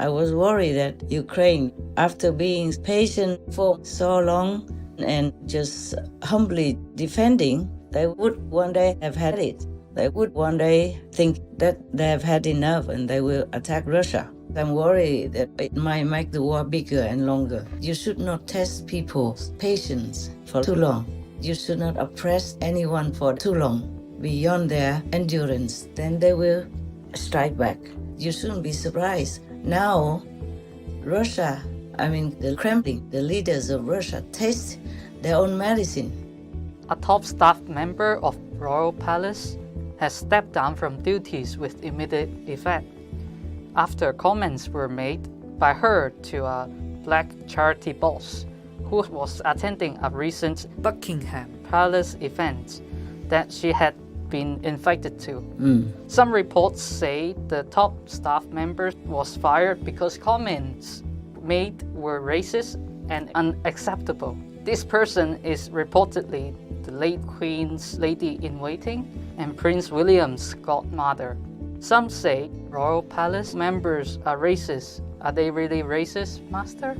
I was worried that Ukraine, after being patient for so long and just humbly defending, they would one day have had it. They would one day think that they have had enough and they will attack Russia. I'm worried that it might make the war bigger and longer. You should not test people's patience for too long. You should not oppress anyone for too long, beyond their endurance. Then they will strike back. You shouldn't be surprised. Now, the Kremlin, the leaders of Russia, taste their own medicine. A top staff member of Royal Palace has stepped down from duties with immediate effect after comments were made by her to a black charity boss who was attending a recent Buckingham Palace event that she had been invited to. Some reports say the top staff member was fired because comments made were racist and unacceptable. This person is reportedly the late Queen's lady-in-waiting and Prince William's godmother. Some say Royal Palace members are racist. Are they really racist, Master?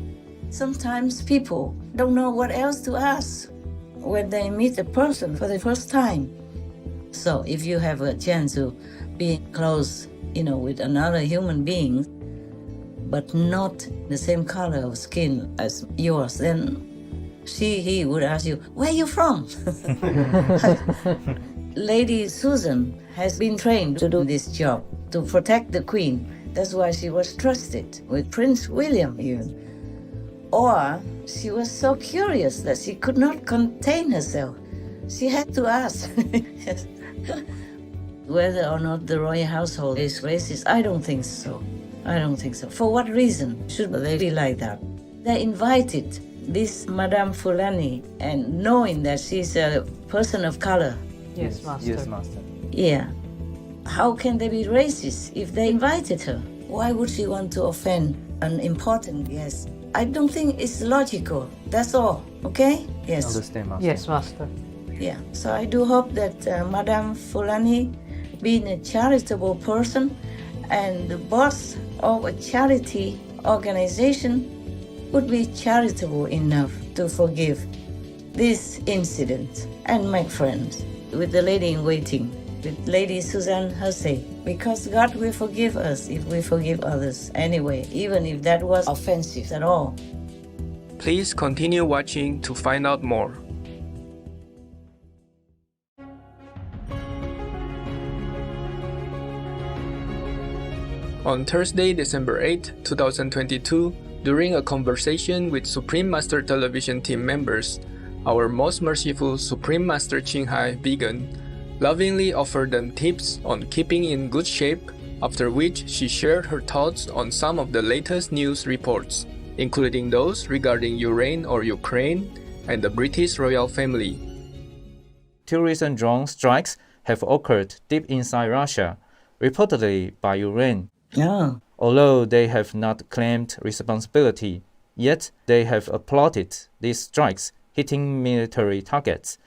Sometimes people don't know what else to ask when they meet a person for the first time. So if you have a chance to be close, with another human being, but not the same color of skin as yours, then he would ask you, where are you from? Lady Susan has been trained to do this job, to protect the Queen. That's why she was trusted with Prince William even. Or she was so curious that she could not contain herself. She had to ask. Whether or not the royal household is racist, I don't think so. For what reason should they be like that? They invited this Madame Fulani, and knowing that she's a person of color. Yes, Master. Yes, Master. Yeah. How can they be racist if they invited her? Why would she want to offend an important guest? I don't think it's logical. That's all. Okay? Yes. Understand, Master. Yes, Master. Yeah. So I do hope that Madame Fulani, being a charitable person and the boss of a charity organization, would be charitable enough to forgive this incident and make friends with the lady-in-waiting, with Lady Suzanne Hussey, because God will forgive us if we forgive others anyway, even if that was offensive at all. Please continue watching to find out more. On Thursday, December 8, 2022, during a conversation with Supreme Master Television team members, our most merciful Supreme Master Ching vegan lovingly offered them tips on keeping in good shape, after which she shared her thoughts on some of the latest news reports, including those regarding Ureign or Ukraine and the British royal family. Two recent drone strikes have occurred deep inside Russia, reportedly by Ureign. Oh. Although they have not claimed responsibility, yet they have applauded these strikes hitting military targets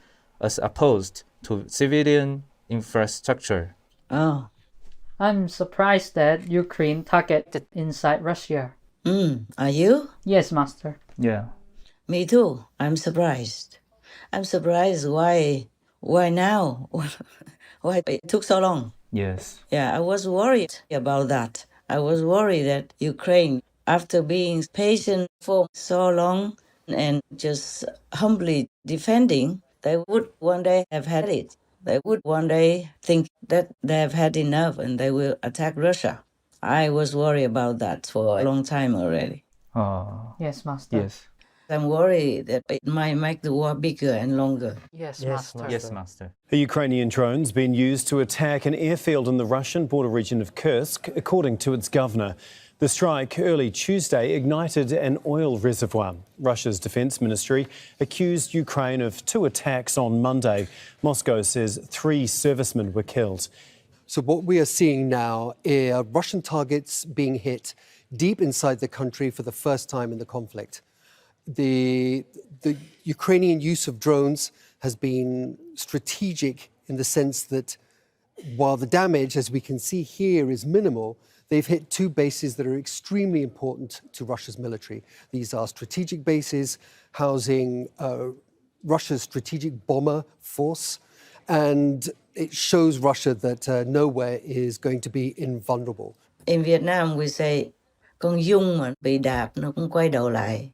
as opposed to civilian infrastructure. Oh. I'm surprised that Ukraine targeted inside Russia. Are you? Yes, Master. Yeah. Me too. I'm surprised. Why now? Why it took so long? Yes. Yeah, I was worried about that. I was worried that Ukraine, after being patient for so long and just humbly defending, they would one day have had it. They would one day think that they have had enough and they will attack Russia. I was worried about that for a long time already. Yes, Master. Yes. I'm worried that it might make the war bigger and longer. Yes, Master. Yes, Master. A Ukrainian drone's been used to attack an airfield in the Russian border region of Kursk, according to its governor. The strike early Tuesday ignited an oil reservoir. Russia's defence ministry accused Ukraine of two attacks on Monday. Moscow says 3 servicemen were killed. So what we are seeing now are Russian targets being hit deep inside the country for the first time in the conflict. The Ukrainian use of drones has been strategic in the sense that while the damage, as we can see here, is minimal, they've hit two bases that are extremely important to Russia's military. These are strategic bases housing Russia's strategic bomber force, and it shows Russia that nowhere is going to be invulnerable. In Vietnam, we say, con dung mà bị đạp nó cũng quay đầu lại.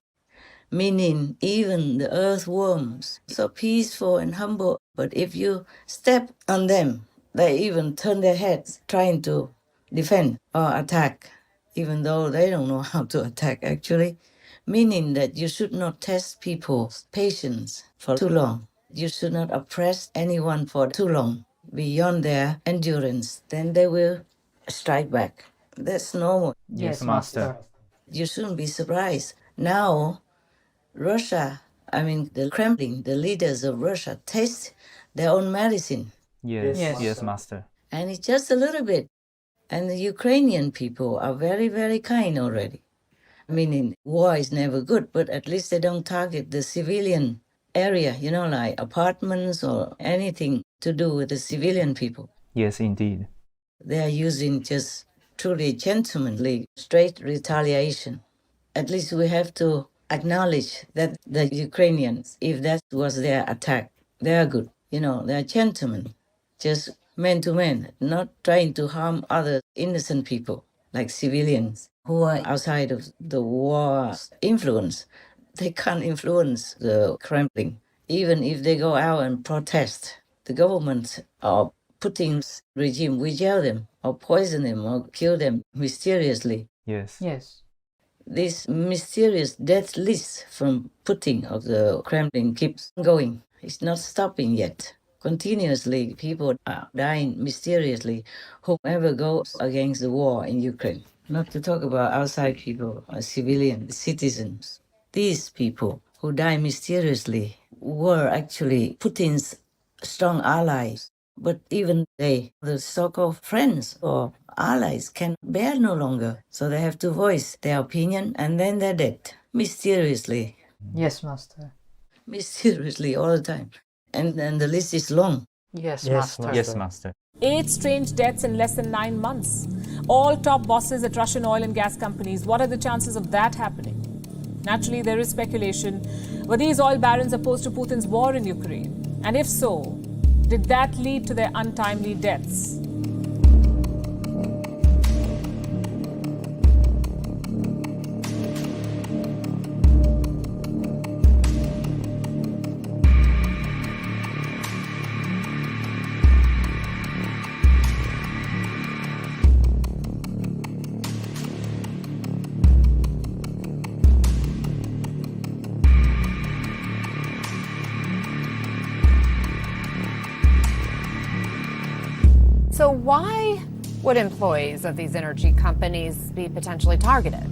Meaning even the earthworms, so peaceful and humble, but if you step on them, they even turn their heads trying to defend or attack, even though they don't know how to attack actually. Meaning that you should not test people's patience for too long. You should not oppress anyone for too long, beyond their endurance. Then they will strike back. That's normal. Yes, Master. You shouldn't be surprised. Now, Russia, the Kremlin, the leaders of Russia, taste their own medicine. Yes, Master. And it's just a little bit. And the Ukrainian people are very, very kind already. Meaning, war is never good, but at least they don't target the civilian area, like apartments or anything to do with the civilian people. Yes, indeed. They are using just truly gentlemanly, straight retaliation. At least we have to acknowledge that the Ukrainians, if that was their attack, they are good. They're gentlemen, just man to man, not trying to harm other innocent people like civilians who are outside of the war's influence. They can't influence the Kremlin. Even if they go out and protest, the government or Putin's regime will jail them or poison them or kill them mysteriously. Yes. This mysterious death list from Putin of the Kremlin keeps going. It's not stopping yet. Continuously, people are dying mysteriously, whomever goes against the war in Ukraine. Not to talk about outside people, civilian citizens. These people who die mysteriously were actually Putin's strong allies. But even they, the so-called friends or allies, can bear no longer. So they have to voice their opinion and then they're dead. Mysteriously. Yes, Master. Mysteriously all the time. And then the list is long. Yes, Master. Yes, Master. 8 strange deaths in less than 9 months. All top bosses at Russian oil and gas companies. What are the chances of that happening? Naturally, there is speculation. Were these oil barons opposed to Putin's war in Ukraine? And if so, did that lead to their untimely deaths? So why would employees of these energy companies be potentially targeted?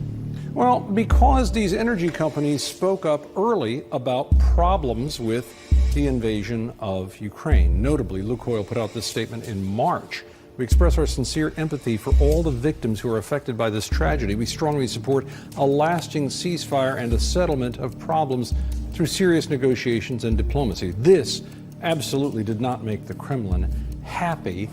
Well, because these energy companies spoke up early about problems with the invasion of Ukraine. Notably, Lukoil put out this statement in March. We express our sincere empathy for all the victims who are affected by this tragedy. We strongly support a lasting ceasefire and a settlement of problems through serious negotiations and diplomacy. This absolutely did not make the Kremlin happy.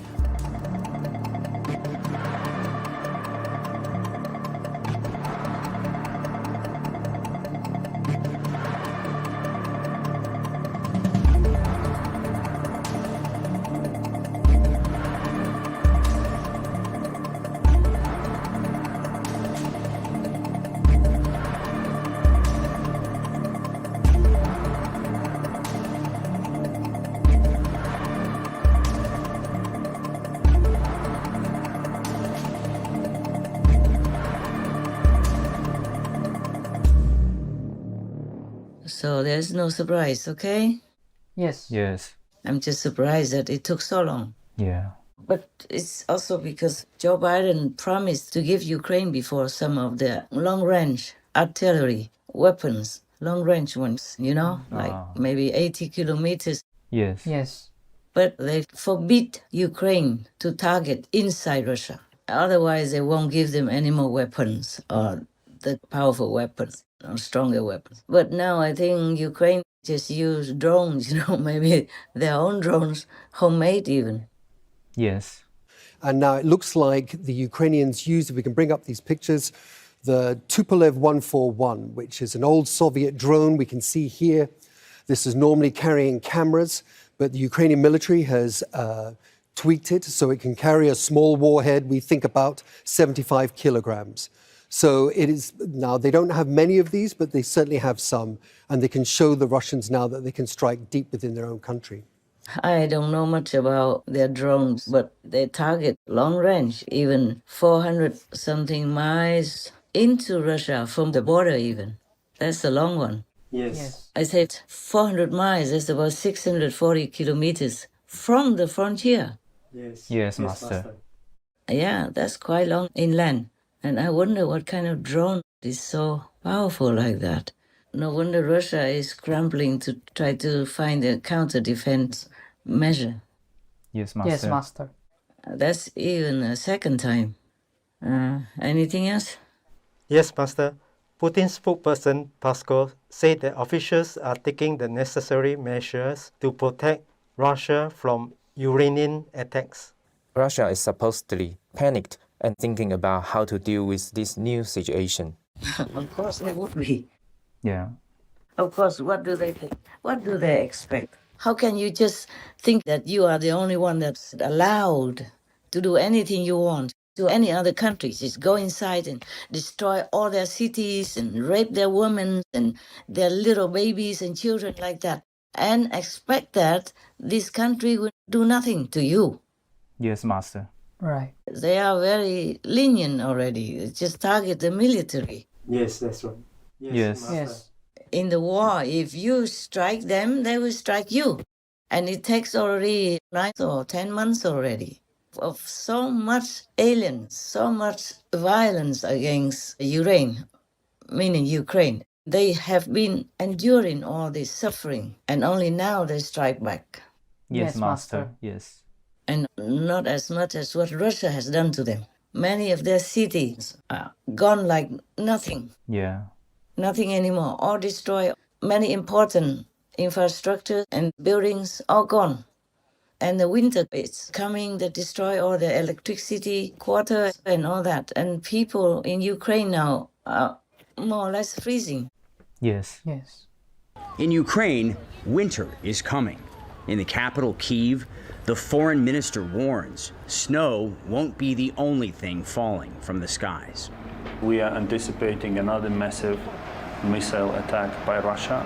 So there's no surprise, okay? Yes. Yes. I'm just surprised that it took so long. Yeah. But it's also because Joe Biden promised to give Ukraine before some of the long-range artillery weapons, long-range ones, like maybe 80 kilometers. Yes. Yes. But they forbid Ukraine to target inside Russia. Otherwise, they won't give them any more weapons or the powerful weapons or stronger weapons. But now I think Ukraine just use drones, maybe their own drones, homemade even. Yes. And now it looks like the Ukrainians used, if we can bring up these pictures, the Tupolev 141, which is an old Soviet drone we can see here. This is normally carrying cameras, but the Ukrainian military has tweaked it so it can carry a small warhead, we think about 75 kilograms. So it is now, they don't have many of these, but they certainly have some, and they can show the Russians now that they can strike deep within their own country. I don't know much about their drones, but they target long range, even 400 something miles into Russia from the border even. That's a long one. Yes. I said 400 miles, that's about 640 kilometers from the frontier. Yes, Master. Yeah, that's quite long inland. And I wonder what kind of drone is so powerful like that. No wonder Russia is scrambling to try to find a counter-defense measure. Yes, Master. Yes, Master. That's even a second time. Anything else? Yes, Master. Putin's spokesperson Peskov said that officials are taking the necessary measures to protect Russia from Ukrainian attacks. Russia is supposedly panicked and thinking about how to deal with this new situation. Of course they would be. Yeah. Of course, what do they think? What do they expect? How can you just think that you are the only one that's allowed to do anything you want to any other countries? Just go inside and destroy all their cities and rape their women and their little babies and children like that, and expect that this country will do nothing to you. Yes, Master. Right. They are very lenient already. They just target the military. Yes, that's right. Yes. Yes. In the war, if you strike them, they will strike you. And it takes already 9 or 10 months already of so much aliens, so much violence against Ureign, meaning Ukraine. They have been enduring all this suffering, and only now they strike back. Yes, Yes, Master. Master. Yes. And not as much as what Russia has done to them. Many of their cities are gone like nothing. Yeah. Nothing anymore. All destroyed. Many important infrastructure and buildings all gone. And the winter is coming that destroy all the electricity, water, and all that. And people in Ukraine now are more or less freezing. Yes. Yes. In Ukraine, winter is coming. In the capital, Kyiv, the foreign minister warns snow won't be the only thing falling from the skies. We are anticipating another massive missile attack by Russia,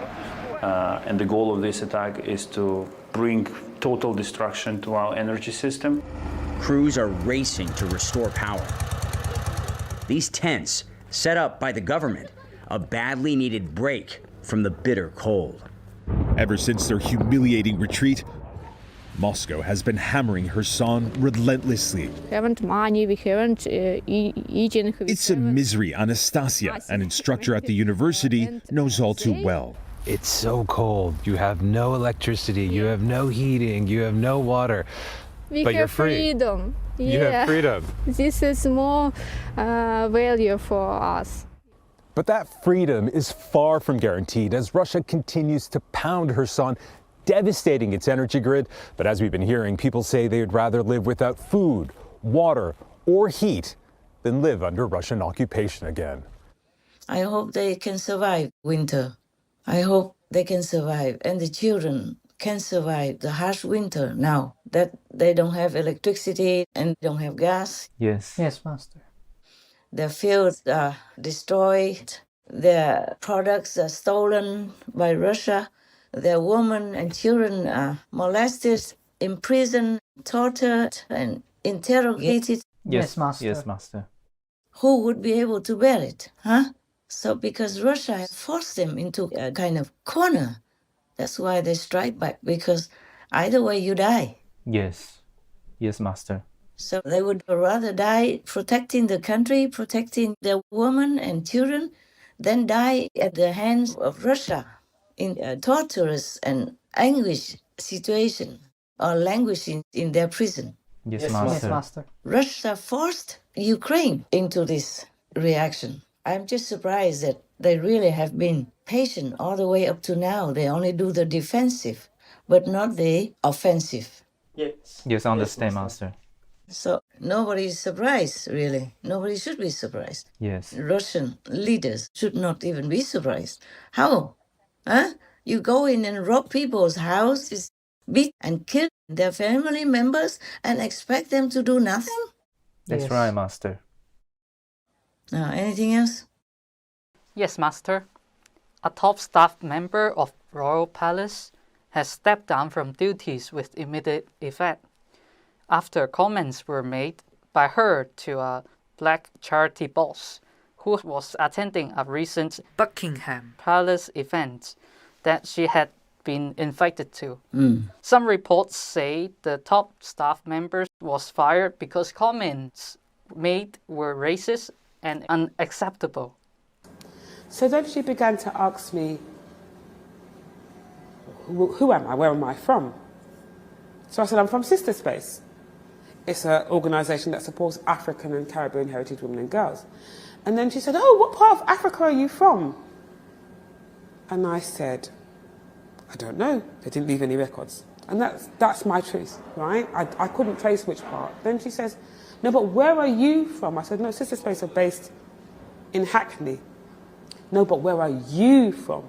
and the goal of this attack is to bring total destruction to our energy system. Crews are racing to restore power. These tents, set up by the government, a badly needed break from the bitter cold. Ever since their humiliating retreat, Moscow has been hammering Kherson relentlessly. It's a misery Anastasia, an instructor at the university, knows all too well. It's so cold. You have no electricity, you have no heating, you have no water. But you're free. Freedom. You have freedom. This is more value for us. But that freedom is far from guaranteed as Russia continues to pound Kherson, devastating its energy grid. But as we've been hearing, people say they would rather live without food, water, or heat than live under Russian occupation again. I hope they can survive winter. I hope they can survive, and the children can survive the harsh winter now that they don't have electricity and don't have gas. Yes. Yes, Master. Their fields are destroyed. Their products are stolen by Russia. Their women and children are molested, imprisoned, tortured, and interrogated. Yes, Master. Yes, Master. Who would be able to bear it, huh? So because Russia has forced them into a kind of corner, that's why they strike back, because either way you die. Yes. Yes, Master. So they would rather die protecting the country, protecting their women and children, than die at the hands of Russia in a torturous and anguish situation, or languishing in their prison. Yes, Master. Yes, Master. Russia forced Ukraine into this reaction. I'm just surprised that they really have been patient all the way up to now. They only do the defensive, but not the offensive. Yes, understand, Master. So Nobody's surprised, really. Nobody should be surprised. Yes. Russian leaders should not even be surprised. How? Huh? You go in and rob people's houses, beat and kill their family members and expect them to do nothing? That's Yes. right, Master. Anything else? Yes, Master. A top staff member of Royal Palace has stepped down from duties with immediate effect after comments were made by her to a black charity boss who was attending a recent Buckingham Palace event that she had been invited to. Some reports say the top staff member was fired because comments made were racist and unacceptable. So then she began to ask me, who am I? Where am I from? So I said, I'm from Sister Space. It's an organisation that supports African and Caribbean heritage women and girls. And then she said, oh, what part of Africa are you from? And I said, I don't know. They didn't leave any records. And that's my truth, right? I couldn't trace which part. Then she says, no, but where are you from? I said, no, Sister Space are based in Hackney. No, but where are you from?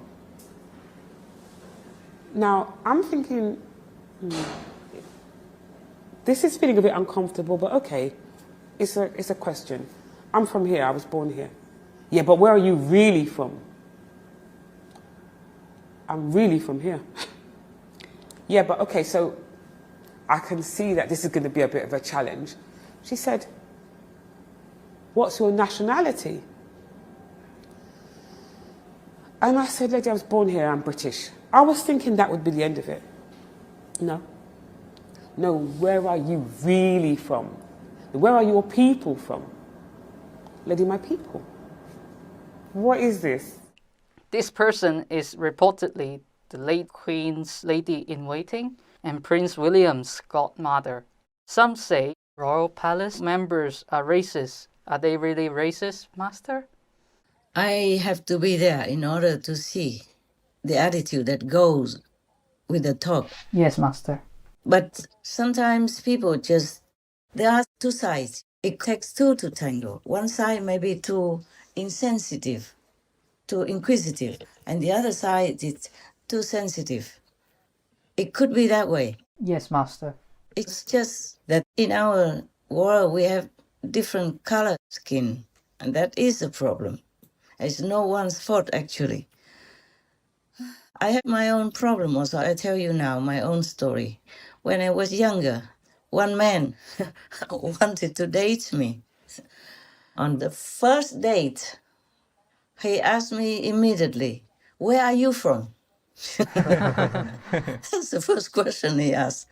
Now, I'm thinking, this is feeling a bit uncomfortable, but okay, it's a question. I'm from here, I was born here. Yeah, but where are you really from? I'm really from here. Yeah, but okay, so I can see that this is going to be a bit of a challenge. She said, what's your nationality? And I said, lady, I was born here, I'm British. I was thinking that would be the end of it. No. No, where are you really from? Where are your people from? Lady, my people. What is this? This person is reportedly the late Queen's lady-in-waiting and Prince William's godmother. Some say Royal Palace members are racist. Are they really racist, Master? I have to be there in order to see the attitude that goes with the talk. Yes, Master. But sometimes people there are two sides. It takes two to tango. One side may be too insensitive, too inquisitive, and the other side is too sensitive. It could be that way. Yes, Master. It's just that in our world we have different color skin, and that is a problem. It's no one's fault, actually. I have my own problem also. I tell you now my own story. When I was younger, one man wanted to date me. On the first date, he asked me immediately, where are you from? That's the first question he asked.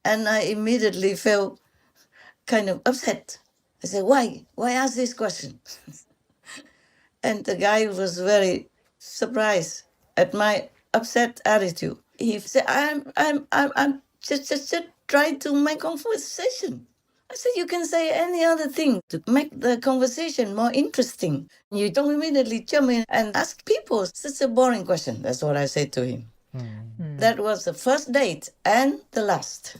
And I immediately felt kind of upset. I said, why? Why ask this question? And the guy was very surprised at my upset attitude. He said, I'm just trying to make conversation. I said, you can say any other thing to make the conversation more interesting. You don't immediately jump in and ask people. It's a boring question. That's what I said to him. That was the first date and the last.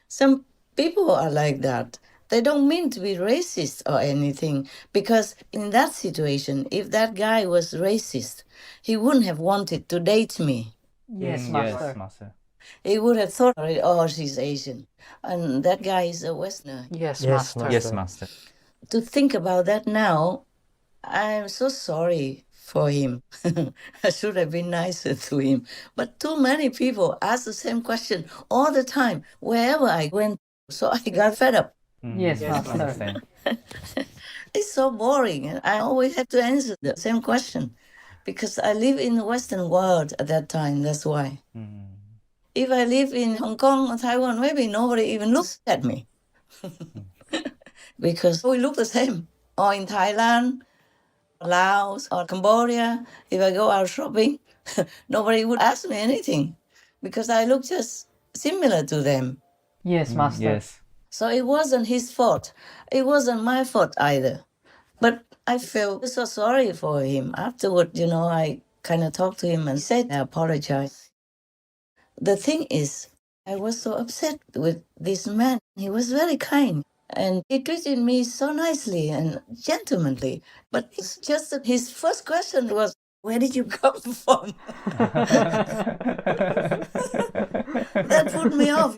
Some people are like that. They don't mean to be racist or anything, because in that situation, if that guy was racist, he wouldn't have wanted to date me. Yes, Master. Yes, Master. He would have thought, oh, she's Asian, and that guy is a Westerner. Yes, Yes, Master. Yes, Master. To think about that now, I'm so sorry for him. I should have been nicer to him. But too many people ask the same question all the time, wherever I went. So I got fed up. Yes, I Master. understand. It's so boring. And I always have to answer the same question because I live in the Western world at that time. That's why. If I live in Hong Kong or Taiwan, maybe nobody even looks at me because we look the same. Or in Thailand, Laos, or Cambodia, if I go out shopping, nobody would ask me anything because I look just similar to them. Yes, Master. Yes. So it wasn't his fault. It wasn't my fault either. But I felt so sorry for him. Afterward, I kind of talked to him and said I apologize. the thing is, I was so upset with this man. He was very kind and he treated me so nicely and gentlemanly. But it's just that his first question was, where did you come from? That put me off.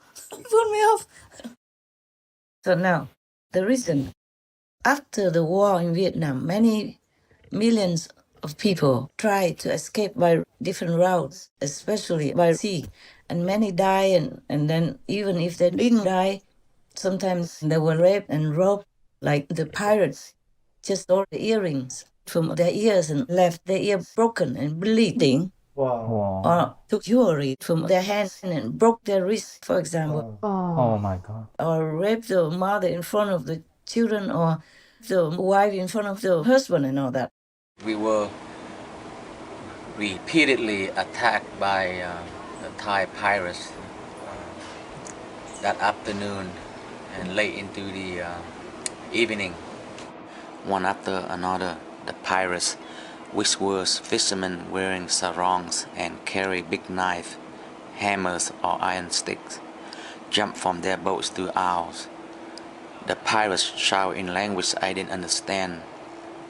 So now, the reason, after the war in Vietnam, many millions of people tried to escape by different routes, especially by sea, and many died, and then even if they didn't die, sometimes they were raped and robbed, like the pirates just stole the earrings from their ears and left their ear broken and bleeding. Wow. Or took jewelry from their hands and broke their wrist, for example. Oh my God. Or raped the mother in front of the children, or the wife in front of the husband and all that. We were repeatedly attacked by the Thai pirates that afternoon and late into the evening. One after another, the pirates, which were fishermen wearing sarongs and carry big knives, hammers or iron sticks, jumped from their boats to ours. The pirates shouted in language I didn't understand.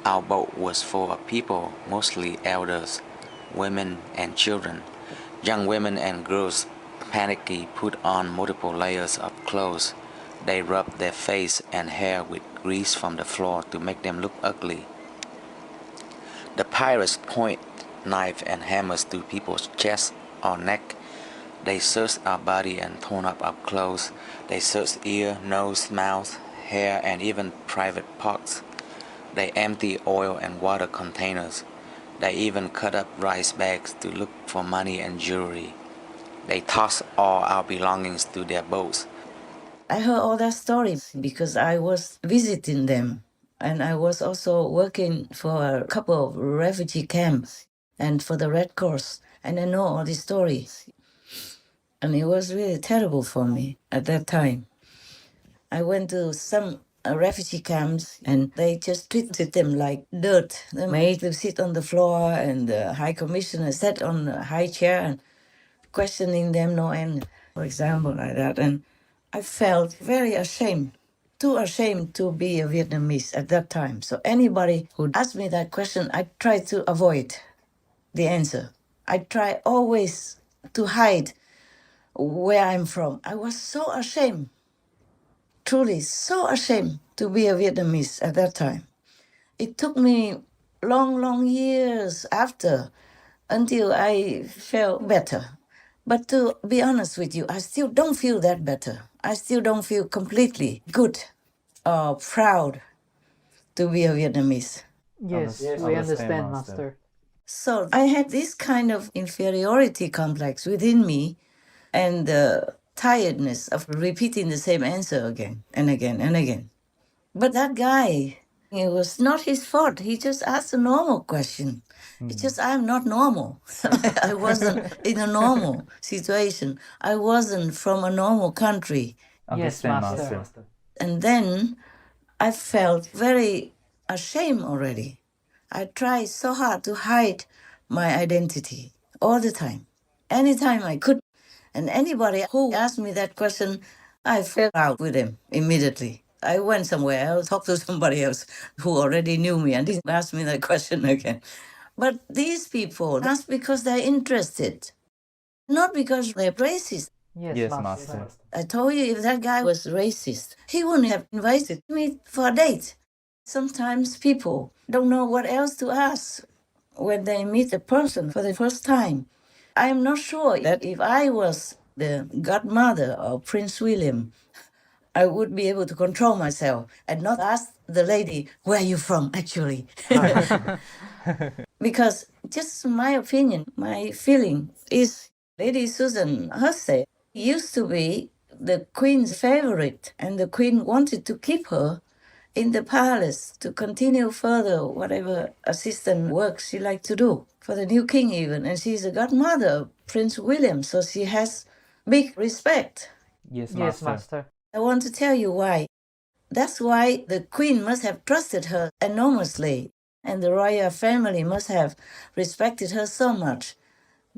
Our boat was full of people, mostly elders, women and children. Young women and girls panicky put on multiple layers of clothes. They rubbed their face and hair with grease from the floor to make them look ugly. The pirates point knives and hammers to people's chest or neck. They searched our body and torn up our clothes. They searched ear, nose, mouth, hair, and even private parts. They empty oil and water containers. They even cut up rice bags to look for money and jewelry. They tossed all our belongings to their boats. I heard all that story because I was visiting them, and I was also working for a couple of refugee camps and for the Red Cross, and I know all these stories. And it was really terrible for me at that time. I went to some refugee camps and they just treated them like dirt. They made them sit on the floor, and the High Commissioner sat on a high chair and questioning them no end, for example, like that. And I felt very ashamed, too ashamed to be a Vietnamese at that time. So anybody who asked me that question, I tried to avoid the answer. I try always to hide where I'm from. I was so ashamed, truly so ashamed to be a Vietnamese at that time. It took me long years after until I felt better. But to be honest with you, I still don't feel that better. I still don't feel completely good or proud to be a Vietnamese. Yes, we understand, Master. So I had this kind of inferiority complex within me, and the tiredness of repeating the same answer again and again and again. But that guy, it was not his fault. He just asked a normal question. It's just I'm not normal. I wasn't in a normal situation. I wasn't from a normal country. Yes, Master. And then I felt very ashamed already. I tried so hard to hide my identity all the time, anytime I could. And anybody who asked me that question, I fell out with them immediately. I went somewhere else, talked to somebody else who already knew me and didn't ask me that question again. But these people ask because they're interested, not because they're racist. Yes, Master. I told you, if that guy was racist, he wouldn't have invited me for a date. Sometimes people don't know what else to ask when they meet a person for the first time. I'm not sure that if I was the godmother of Prince William, I would be able to control myself and not ask the lady, where are you from, actually? Because just my opinion, my feeling is Lady Susan Hussey used to be the Queen's favorite, and the Queen wanted to keep her in the palace to continue further whatever assistant work she liked to do for the new king even. And she's a godmother of Prince William, so she has big respect. Yes, Yes, Master. I want to tell you why. That's why the Queen must have trusted her enormously, and the royal family must have respected her so much.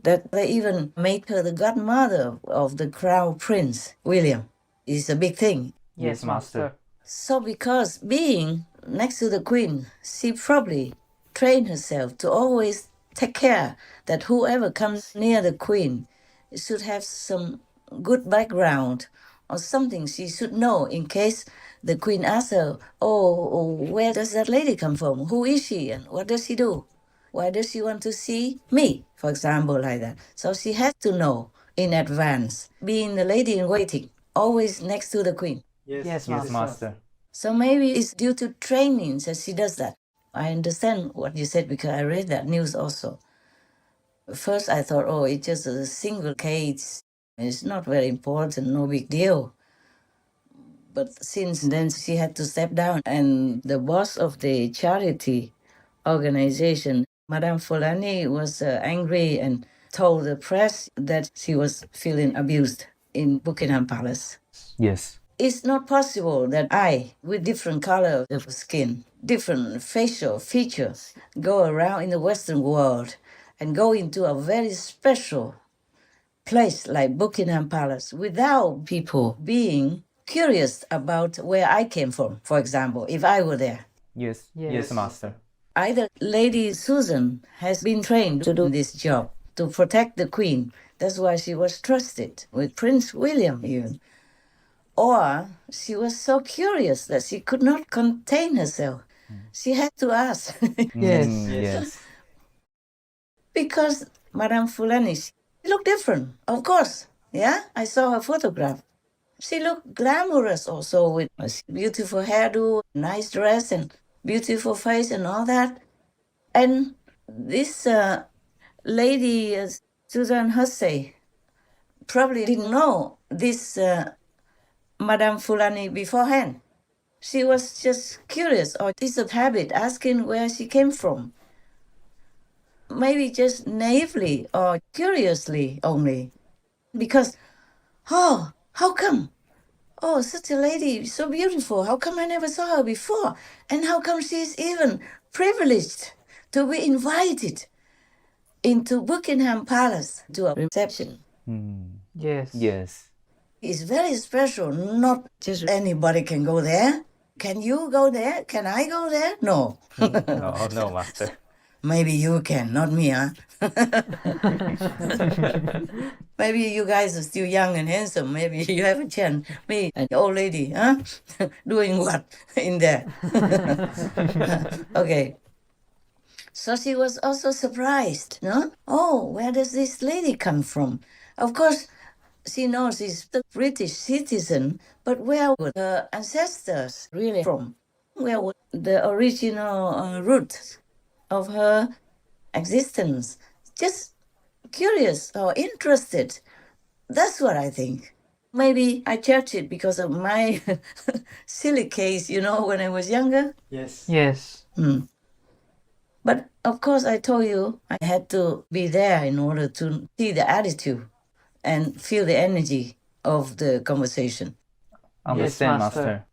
that they even made her the godmother of the Crown Prince, William. It's a big thing. Yes, Master. So because being next to the Queen, she probably trained herself to always take care that whoever comes near the Queen should have some good background or something she should know in case the Queen asks her, oh, where does that lady come from? Who is she and what does she do? Why does she want to see me, for example, like that? So she has to know in advance, being the lady in waiting, always next to the Queen. Yes, Master. So maybe it's due to training that she does that. I understand what you said because I read that news also. First I thought, oh, it's just a single case. It's not very important, no big deal. But since then she had to step down, and the boss of the charity organization, Madame Fulani, was angry and told the press that she was feeling abused in Buckingham Palace. Yes. It's not possible that I, with different color of skin, different facial features, go around in the Western world and go into a very special place like Buckingham Palace without people being curious about where I came from, for example, if I were there. Yes, Master. Either Lady Susan has been trained to do this job, to protect the Queen. That's why she was trusted with Prince William even. Or she was so curious that she could not contain herself. She had to ask. Yes. Because Madame Fulani, she looked different, of course. Yeah, I saw her photograph. She looked glamorous also with a beautiful hairdo, nice dress, and beautiful face and all that. And this lady, Susan Hussey, probably didn't know this Madame Fulani beforehand. She was just curious, or it's a habit, asking where she came from. Maybe just naively or curiously only. Because, oh, how come? Oh, such a lady, so beautiful. How come I never saw her before? And how come she's even privileged to be invited into Buckingham Palace to a reception? Yes. It's very special. Not just anybody can go there. Can you go there? Can I go there? No. No, Master. Maybe you can, not me, huh? Maybe you guys are still young and handsome. Maybe you have a chance. Me, an old lady, huh? Doing what in there? Okay. So she was also surprised, no? Oh, where does this lady come from? Of course, she knows she's the British citizen, but where were her ancestors really from? Where were the original roots of her existence? Just curious or interested. That's what I think. Maybe I judged it because of my silly case, when I was younger. Yes. But of course, I told you I had to be there in order to see the attitude and feel the energy of the conversation. Understand, Master.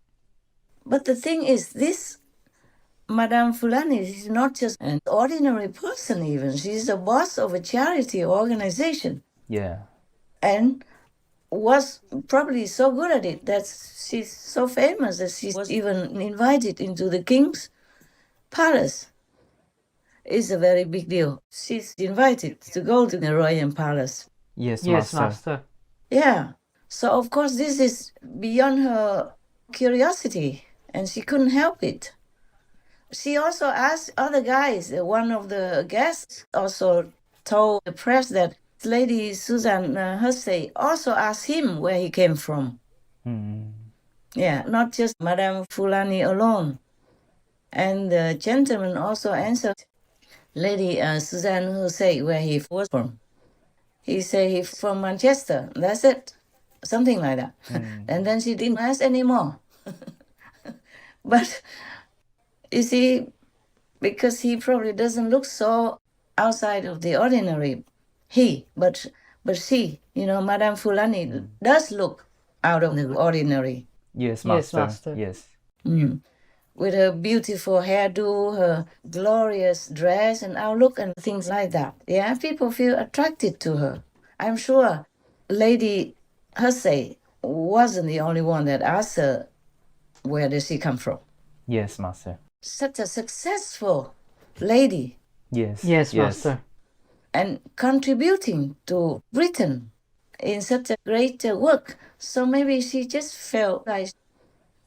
But the thing is, this Madame Fulani is not just an ordinary person even. She's the boss of a charity organization. Yeah. And was probably so good at it that she's so famous that she was even invited into the king's palace. It's a very big deal. She's invited to go to the royal palace. Yes, Master. Yeah. So, of course, this is beyond her curiosity, and she couldn't help it. She also asked other guys. One of the guests also told the press that Lady Susan Hussey also asked him where he came from. Yeah, not just Madame Fulani alone. And the gentleman also answered Lady Susan Hussey where he was from. He said he's from Manchester. That's it. Something like that. And then she didn't ask anymore. But, you see, because he probably doesn't look so outside of the ordinary, but she, Madame Fulani does look out of the ordinary. Yes, Master. Yes. with her beautiful hairdo, her glorious dress and outlook and things like that. Yeah, people feel attracted to her. I'm sure Lady Hussey wasn't the only one that asked her, where does she come from? Yes, Master. Such a successful lady. Yes. Yes, Master. And contributing to Britain in such a great work. So maybe she just felt like,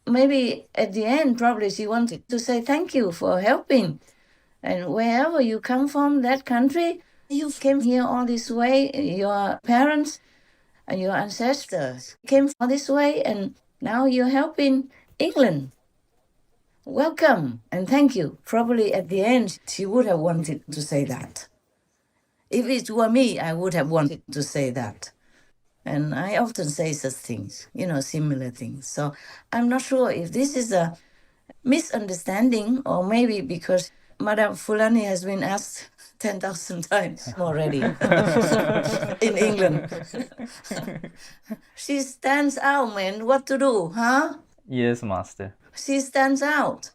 maybe at the end, probably she wanted to say thank you for helping. And wherever you come from, that country, you came here all this way, your parents and your ancestors came all this way, and now you're helping England. Welcome and thank you. Probably at the end, she would have wanted to say that. If it were me, I would have wanted to say that. And I often say such things, similar things. So I'm not sure if this is a misunderstanding or maybe because Madame Fulani has been asked 10,000 times already in England. She stands out, man. What to do, huh? Yes, Master. She stands out.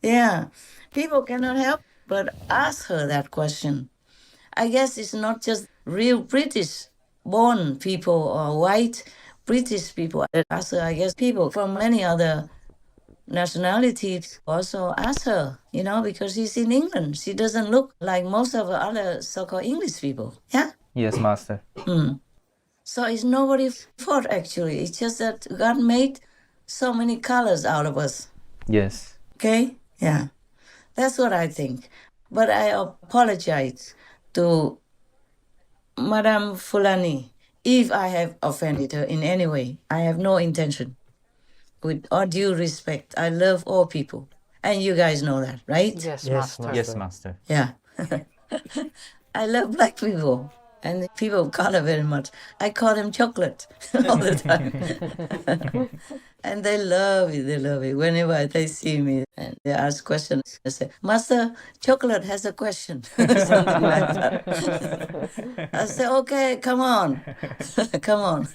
Yeah. People cannot help but ask her that question. I guess it's not just real British-born people or white British people that ask her. I guess people from many other nationalities also ask her, because she's in England. She doesn't look like most of the other so-called English people. Yeah? Yes, Master. So it's nobody's fault, actually. It's just that God made so many colors out of us. Yes. Okay? Yeah. That's what I think. But I apologize to Madame Fulani if I have offended her in any way. I have no intention. With all due respect, I love all people. And you guys know that, right? Yes, Master. Yes, Master. Yeah. I love black people. And people of color very much. I call them chocolate all the time. And they love it, Whenever they see me and they ask questions, they say, Master, chocolate has a question. Something like that. I say, okay, come on. Come on.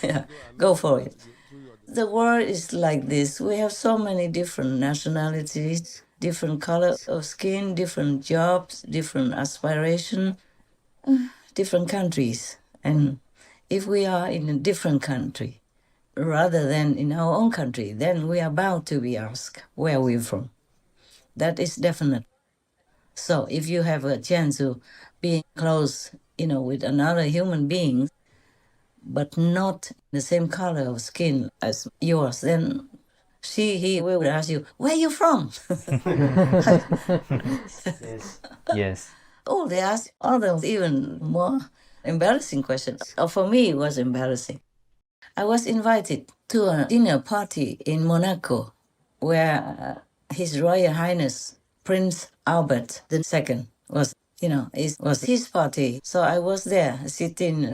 Yeah, go for it. The world is like this. We have so many different nationalities, different colors of skin, different jobs, different aspirations. Different countries. And if we are in a different country rather than in our own country, then we are bound to be asked where we're from. That is definite. So if you have a chance to be close, with another human being, but not the same color of skin as yours, then he will ask you, where are you from? Yes. Oh, they asked other even more embarrassing questions. For me, it was embarrassing. I was invited to a dinner party in Monaco where His Royal Highness Prince Albert II was, it was his party. So I was there sitting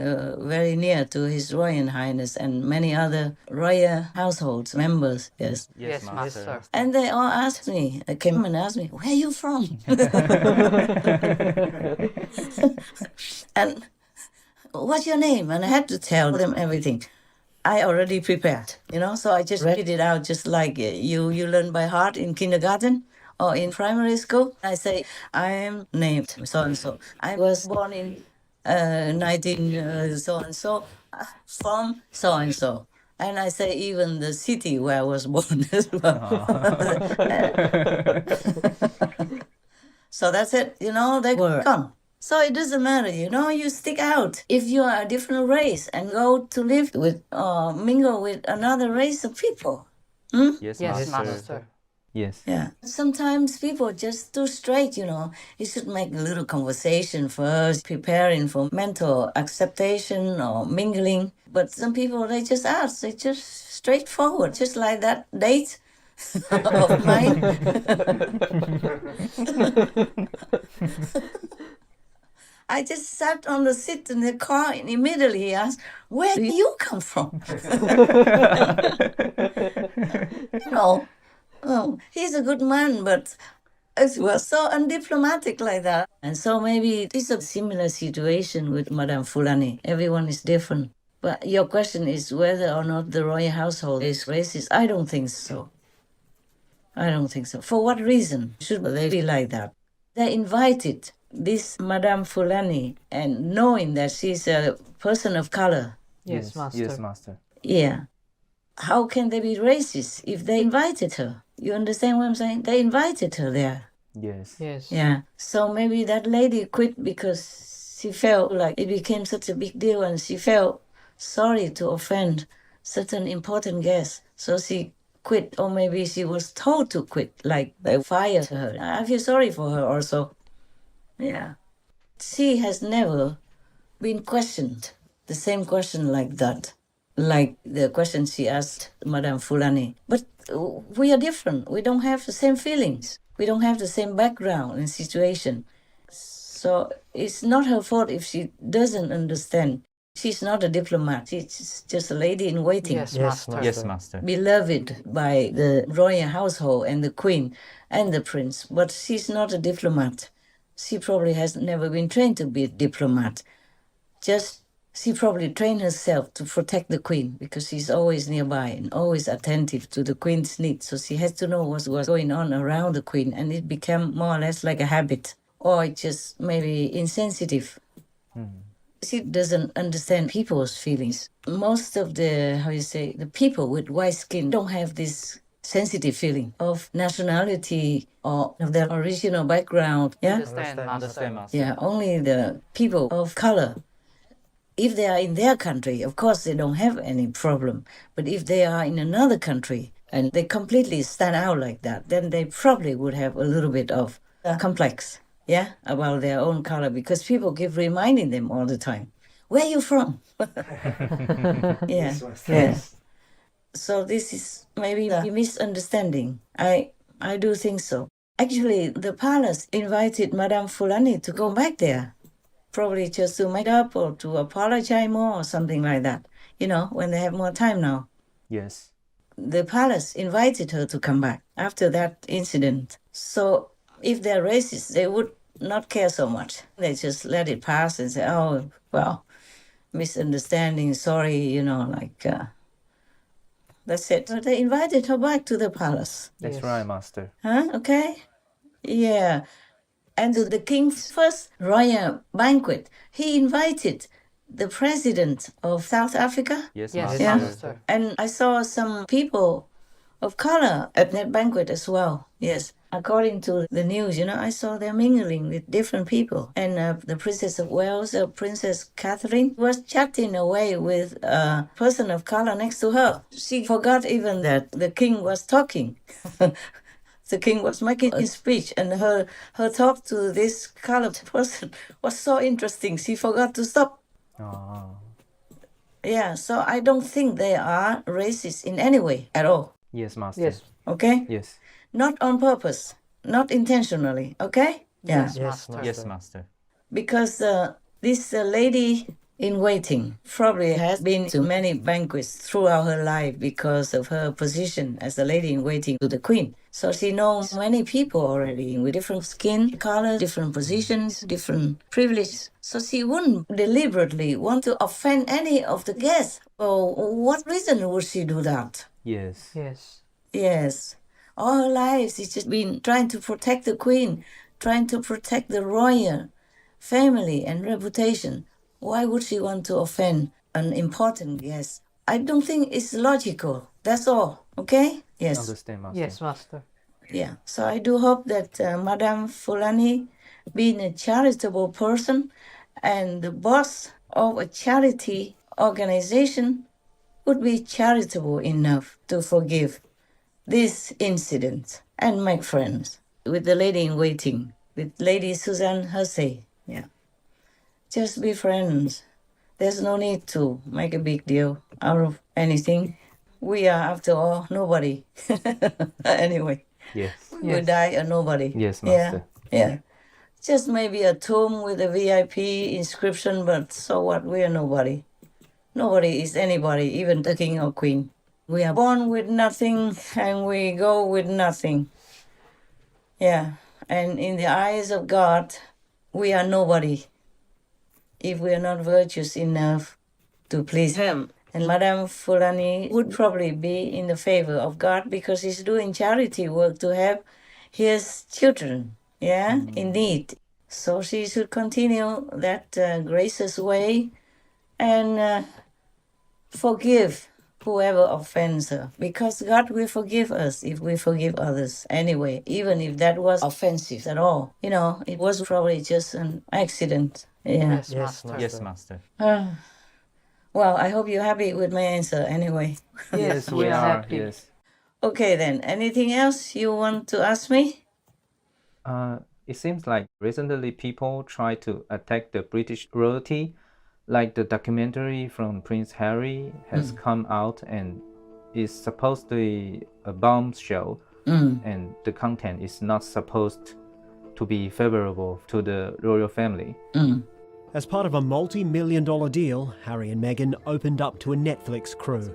very near to His Royal Highness and many other royal household members. Yes. Yes, Master. And they all asked me, came and asked me, where are you from? And what's your name? And I had to tell them everything. I already prepared, so I just read it out just like you learn by heart in kindergarten or in primary school. I say, I am named so-and-so. I was born in 19 so-and-so from so-and-so. And I say even the city where I was born as well. So that's it, they were gone. So it doesn't matter, you stick out. If you are a different race and go to live with or mingle with another race of people. Yes, Master. Yes. Yeah. Sometimes people just too straight, You should make a little conversation first, preparing for mental acceptation or mingling. But some people, they just ask, they just straightforward, just like that date of mine. I just sat on the seat in the car and immediately he asked, where do you come from? He's a good man, but it was so undiplomatic like that. And so maybe it's a similar situation with Madame Fulani. Everyone is different. But your question is whether or not the royal household is racist. I don't think so. I don't think so. For what reason should they be like that? They invited this Madame Fulani, and knowing that she's a person of color. Yes, Master. Yes, Master. Yeah. How can they be racist if they invited her? You understand what I'm saying? They invited her there. Yes. Yes. Yeah. So maybe that lady quit because she felt like it became such a big deal and she felt sorry to offend certain important guests. So she quit, or maybe she was told to quit, like they fired her. I feel sorry for her also. Yeah. She has never been questioned. The same question like that, like the question she asked Madame Fulani. But we are different. We don't have the same feelings. We don't have the same background and situation. So it's not her fault if she doesn't understand. She's not a diplomat. She's just a lady in waiting. Yes, Master. Yes, Master. Beloved by the royal household and the queen and the prince. But she's not a diplomat. She probably has never been trained to be a diplomat. Just she probably trained herself to protect the queen because she's always nearby and always attentive to the queen's needs. So she has to know what's going on around the queen, and it became more or less like a habit, or just maybe insensitive. She doesn't understand people's feelings. Most of the people with white skin don't have this sensitive feeling of nationality or of their original background. Yeah, Understand, Master. yeah. Only the people of color. If they are in their country, of course they don't have any problem. But if they are in another country and they completely stand out like that, then they probably would have a little bit of complex, yeah, about their own color, because people keep reminding them all the time, where are you from? Yeah, yes. So this is maybe a misunderstanding. I do think so. Actually, the palace invited Madame Fulani to go back there. Probably just to make up or to apologize more or something like that. You know, when they have more time now. Yes. The palace invited her to come back after that incident. So if they're racist, they would not care so much. They just let it pass and say, oh, well, misunderstanding, sorry, you know, like, that's it. But they invited her back to the palace. That's right, Master. Huh? Okay? Yeah. And to the king's first royal banquet, he invited the president of South Africa. Yes, Yes, Master. Master. And I saw some people of color at that banquet as well. Yes. According to the news, you know, I saw them mingling with different people. And the Princess of Wales, Princess Catherine, was chatting away with a person of color next to her. She forgot even that the king was talking. The king was making a speech, and her talk to this colored person was so interesting. She forgot to stop. Oh. Yeah, so I don't think they are racist in any way at all. Yes, Master. Yes. Okay? Yes. Not on purpose, not intentionally. Okay? Yeah. Yes, Master. Yes, Master. Because this lady in waiting probably has been to many banquets throughout her life because of her position as a lady in waiting to the queen. So she knows many people already with different skin color, different positions, different privileges. So she wouldn't deliberately want to offend any of the guests. Well, what reason would she do that? Yes. Yes. Yes. All her life she's just been trying to protect the queen, trying to protect the royal family and reputation. Why would she want to offend an important guest? I don't think it's logical. That's all. Okay? Yes. Understand, Master. Yes, Master. Yeah. So I do hope that Madame Fulani, being a charitable person and the boss of a charity organization, would be charitable enough to forgive this incident and make friends with the lady in waiting, with Lady Suzanne Hussey. Yeah. Just be friends. There's no need to make a big deal out of anything. We are, after all, nobody. Anyway. Yes. We die a nobody. Yes, Master. Yeah. Just maybe a tomb with a VIP inscription, but so what? We are nobody. Nobody is anybody, even the king or queen. We are born with nothing and we go with nothing. Yeah. And in the eyes of God, we are nobody if we are not virtuous enough to please Him And Madame Fulani would probably be in the favor of God because he's doing charity work to help his children, in need. So she should continue that gracious way and forgive whoever offends her, because God will forgive us if we forgive others anyway, even if that was offensive at all. It was probably just an accident. Yeah. Yes, Master. Well, I hope you're happy with my answer anyway. Yes, we are. happy. Yes. Okay, then. Anything else you want to ask me? It seems like recently people try to attack the British royalty, like the documentary from Prince Harry has come out and is supposed to be a bombshell, and the content is not supposed to be favorable to the royal family. As part of a multi-million-dollar deal, Harry and Meghan opened up to a Netflix crew.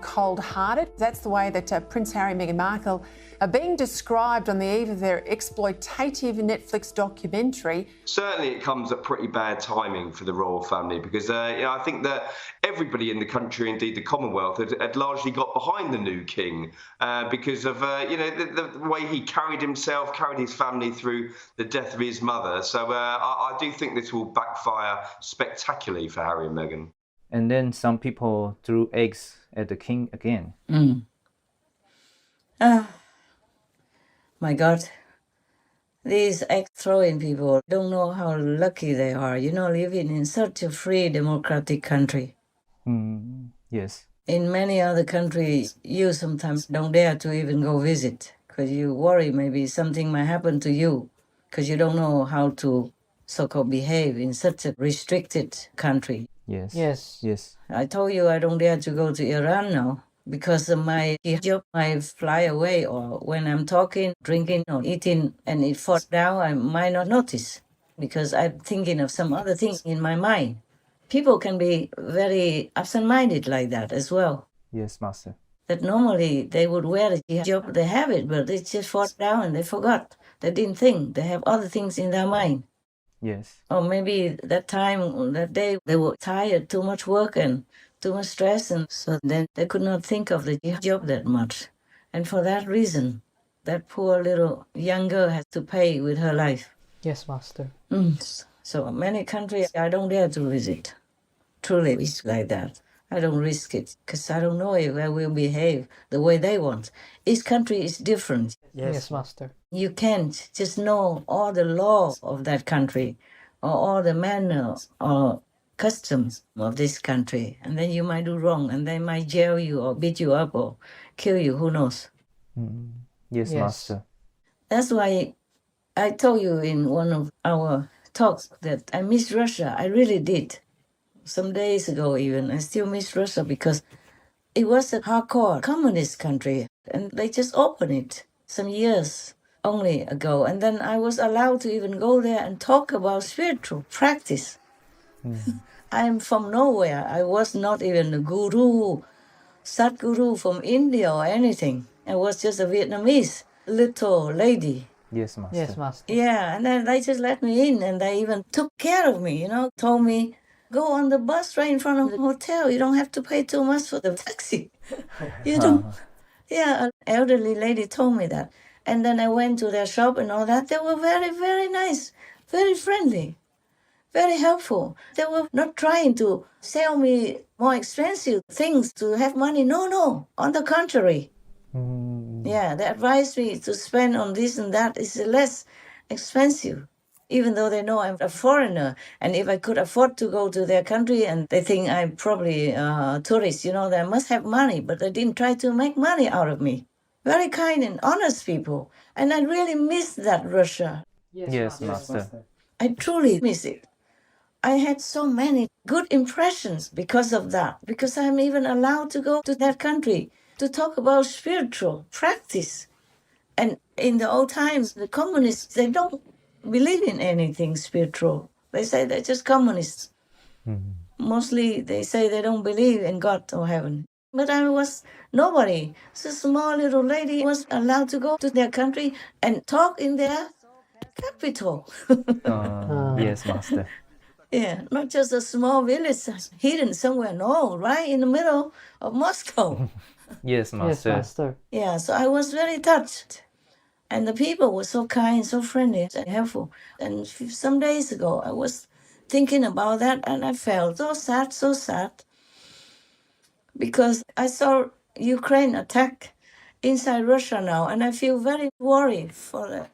Cold-hearted. That's the way that Prince Harry and Meghan Markle are being described on the eve of their exploitative Netflix documentary. Certainly it comes at pretty bad timing for the royal family because I think that everybody in the country, indeed the Commonwealth, had largely got behind the new king because of the way he carried himself, carried his family through the death of his mother. So I do think this will backfire spectacularly for Harry and Meghan. And then some people threw eggs at the king again. My God. These egg-throwing people don't know how lucky they are, living in such a free democratic country. Yes. In many other countries, you sometimes don't dare to even go visit because you worry maybe something might happen to you because you don't know how to so-called behave in such a restricted country. Yes. I told you I don't dare to go to Iran now because of my job might fly away, or when I'm talking, drinking, or eating and it falls down, I might not notice because I'm thinking of some other thing in my mind. People can be very absent-minded like that as well. Yes, Master. That normally they would wear the hijab, they have it, but it just falls down and they forgot. They didn't think. They have other things in their mind. Yes. Or maybe that time, that day, they were tired, too much work and too much stress, and so then they could not think of the job that much. And for that reason, that poor little young girl has to pay with her life. Yes, Master. So many countries I don't dare to visit. Truly, it's like that. I don't risk it because I don't know if I will behave the way they want. Each country is different. Yes, Master. You can't just know all the law of that country or all the manner or customs of this country. And then you might do wrong and they might jail you or beat you up or kill you. Who knows? Yes, Master. That's why I told you in one of our talks that I miss Russia. I really did. Some days ago even, I still miss Russia because it was a hardcore communist country and they just opened it some years only ago. And then I was allowed to even go there and talk about spiritual practice. I'm from nowhere. I was not even a guru, Sadguru from India or anything. I was just a Vietnamese little lady. Yes, Master. Yes, Master. Yeah, and then they just let me in and they even took care of me, told me, go on the bus right in front of the hotel. You don't have to pay too much for the taxi. You don't. Yeah, an elderly lady told me that. And then I went to their shop and all that. They were very, very nice, very friendly, very helpful. They were not trying to sell me more expensive things to have money. No. On the contrary. Yeah, they advise me to spend on this and that. It's less expensive, even though they know I'm a foreigner. And if I could afford to go to their country and they think I'm probably a tourist, they must have money, but they didn't try to make money out of me. Very kind and honest people. And I really miss that Russia. Yes, Master. I truly miss it. I had so many good impressions because of that, because I'm even allowed to go to that country to talk about spiritual practice. And in the old times, the communists, they don't believe in anything spiritual. They say they're just communists. Mostly they say they don't believe in God or heaven. But I was nobody. So a small little lady was allowed to go to their country and talk in their capital. Yes, Master. Yeah, not just a small village hidden somewhere, no, right in the middle of Moscow. Yes, Master. Yeah, so I was very touched. And the people were so kind, so friendly and helpful. And some days ago, I was thinking about that and I felt so sad. Because I saw Ukraine attack inside Russia now, and I feel very worried for the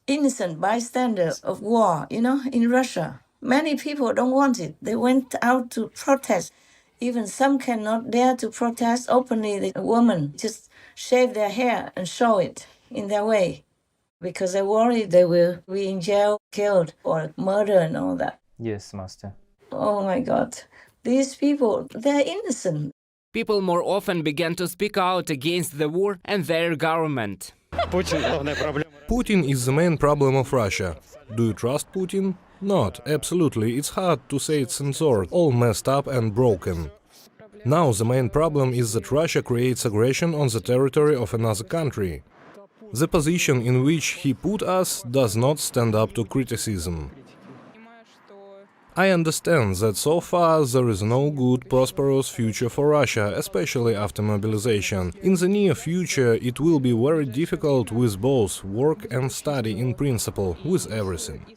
innocent bystanders of war, in Russia. Many people don't want it. They went out to protest. Even some cannot dare to protest openly. The women just shave their hair and show it in their way because they're worried they will be in jail, killed, or murdered and all that. Yes, Master. Oh my God. These people, they're innocent. People more often began to speak out against the war and their government. Putin is the main problem of Russia. Do you trust Putin? Not, absolutely. It's hard to say it's censored, all messed up and broken. Now the main problem is that Russia creates aggression on the territory of another country. The position in which he put us does not stand up to criticism. I understand that so far there is no good, prosperous future for Russia, especially after mobilization. In the near future it will be very difficult with both work and study in principle, with everything.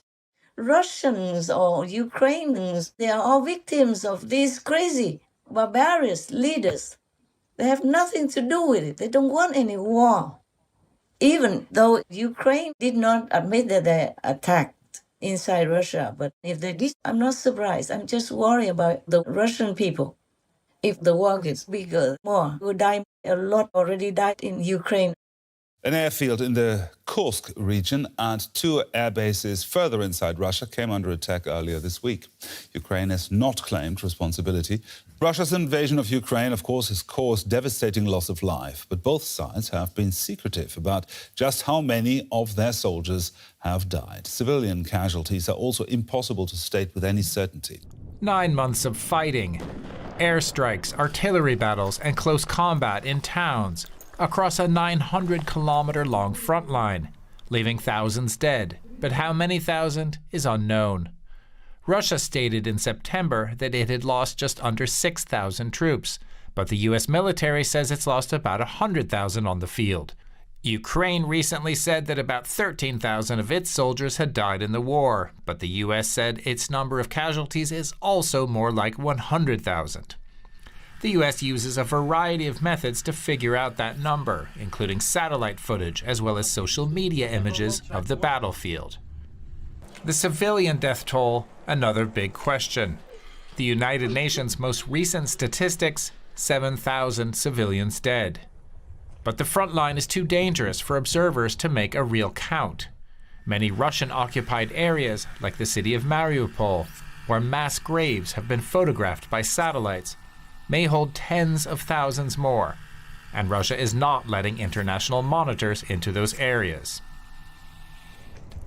Russians or Ukrainians, they are all victims of these crazy, barbarous leaders. They have nothing to do with it. They don't want any war. Even though Ukraine did not admit that they attacked inside Russia, but if they did, I'm not surprised. I'm just worried about the Russian people. If the war gets bigger, more will die. A lot already died in Ukraine. An airfield in the Kursk region and 2 air bases further inside Russia came under attack earlier this week. Ukraine has not claimed responsibility. Russia's invasion of Ukraine, of course, has caused devastating loss of life, but both sides have been secretive about just how many of their soldiers have died. Civilian casualties are also impossible to state with any certainty. 9 months of fighting, airstrikes, artillery battles, and close combat in towns across a 900-kilometer-long front line, leaving thousands dead. But how many thousand is unknown. Russia stated in September that it had lost just under 6,000 troops, but the U.S. military says it's lost about 100,000 on the field. Ukraine recently said that about 13,000 of its soldiers had died in the war, but the U.S. said its number of casualties is also more like 100,000. The U.S. uses a variety of methods to figure out that number, including satellite footage as well as social media images of the battlefield. The civilian death toll, another big question. The United Nations' most recent statistics, 7,000 civilians dead. But the front line is too dangerous for observers to make a real count. Many Russian-occupied areas, like the city of Mariupol, where mass graves have been photographed by satellites, may hold tens of thousands more, and Russia is not letting international monitors into those areas.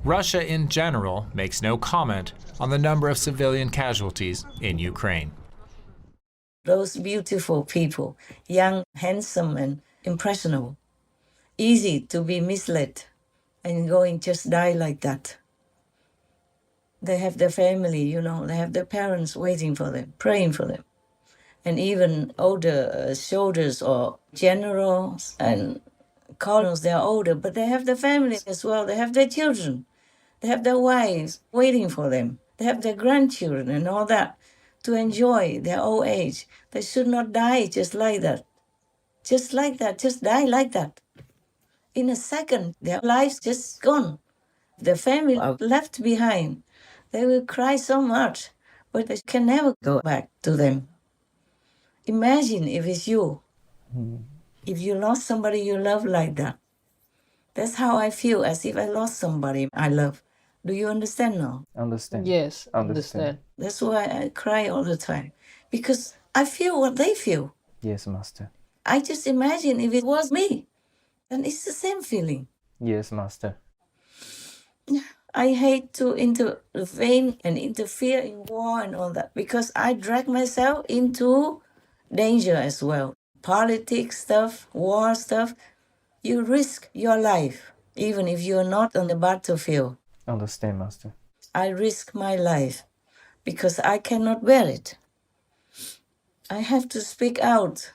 Russia in general makes no comment on the number of civilian casualties in Ukraine. Those beautiful people, young, handsome, and impressionable, easy to be misled and going just die like that. They have their family, they have their parents waiting for them, praying for them. And even older soldiers or generals and colonels, they're older, but they have their families as well. They have their children. They have their wives waiting for them. They have their grandchildren and all that to enjoy their old age. They should not die just like that. Just like that. Just die like that. In a second, their lives just gone. Their family are left behind. They will cry so much, but they can never go back to them. Imagine if it's you. If you lost somebody you love like that. That's how I feel, as if I lost somebody I love. Do you understand now? Understand. Yes, understand. That's why I cry all the time. Because I feel what they feel. Yes, Master. I just imagine if it was me. And it's the same feeling. Yes, Master. I hate to intervene and interfere in war and all that because I drag myself into danger as well. Politics stuff, war stuff. You risk your life, even if you're not on the battlefield. Understand, Master. I risk my life because I cannot bear it. I have to speak out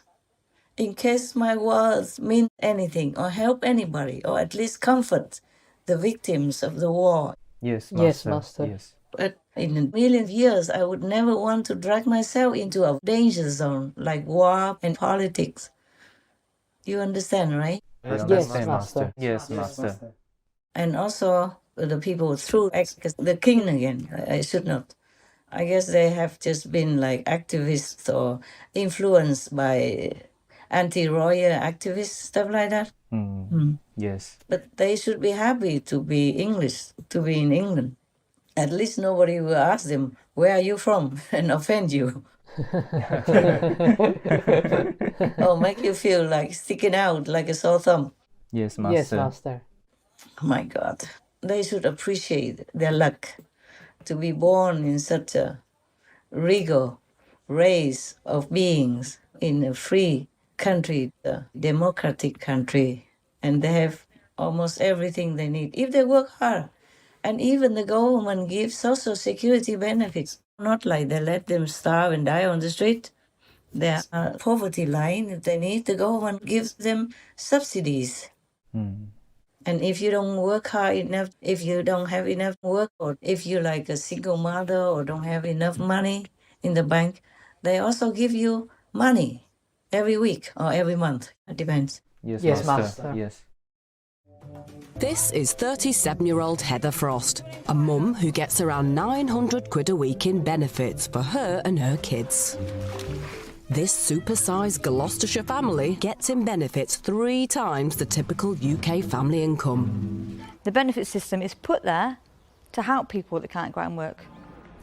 in case my words mean anything or help anybody or at least comfort the victims of the war. Yes, Master. Yes, Master. Yes. But in a million years, I would never want to drag myself into a danger zone like war and politics. You understand, right? Yes, Master. Yes, Master. And also the people through the king again. I should not. I guess they have just been like activists or influenced by anti-royal activists, stuff like that. Yes. But they should be happy to be English, to be in England. At least nobody will ask them, where are you from? And offend you. Or make you feel like sticking out like a sore thumb. Yes, Master. Yes, Master. Oh my God. They should appreciate their luck to be born in such a regal race of beings in a free country, a democratic country, and they have almost everything they need if they work hard. And even the government gives social security benefits, not like they let them starve and die on the street. There are poverty line. If they need, the government gives them subsidies. And if you don't work hard enough, if you don't have enough work, or if you're like a single mother or don't have enough money in the bank, they also give you money every week or every month. It depends. Yes, Yes, Master. Master. Yes. This is 37-year-old Heather Frost, a mum who gets around 900 quid a week in benefits for her and her kids. This super-sized Gloucestershire family gets in benefits 3 times the typical UK family income. The benefit system is put there to help people that can't go out and work.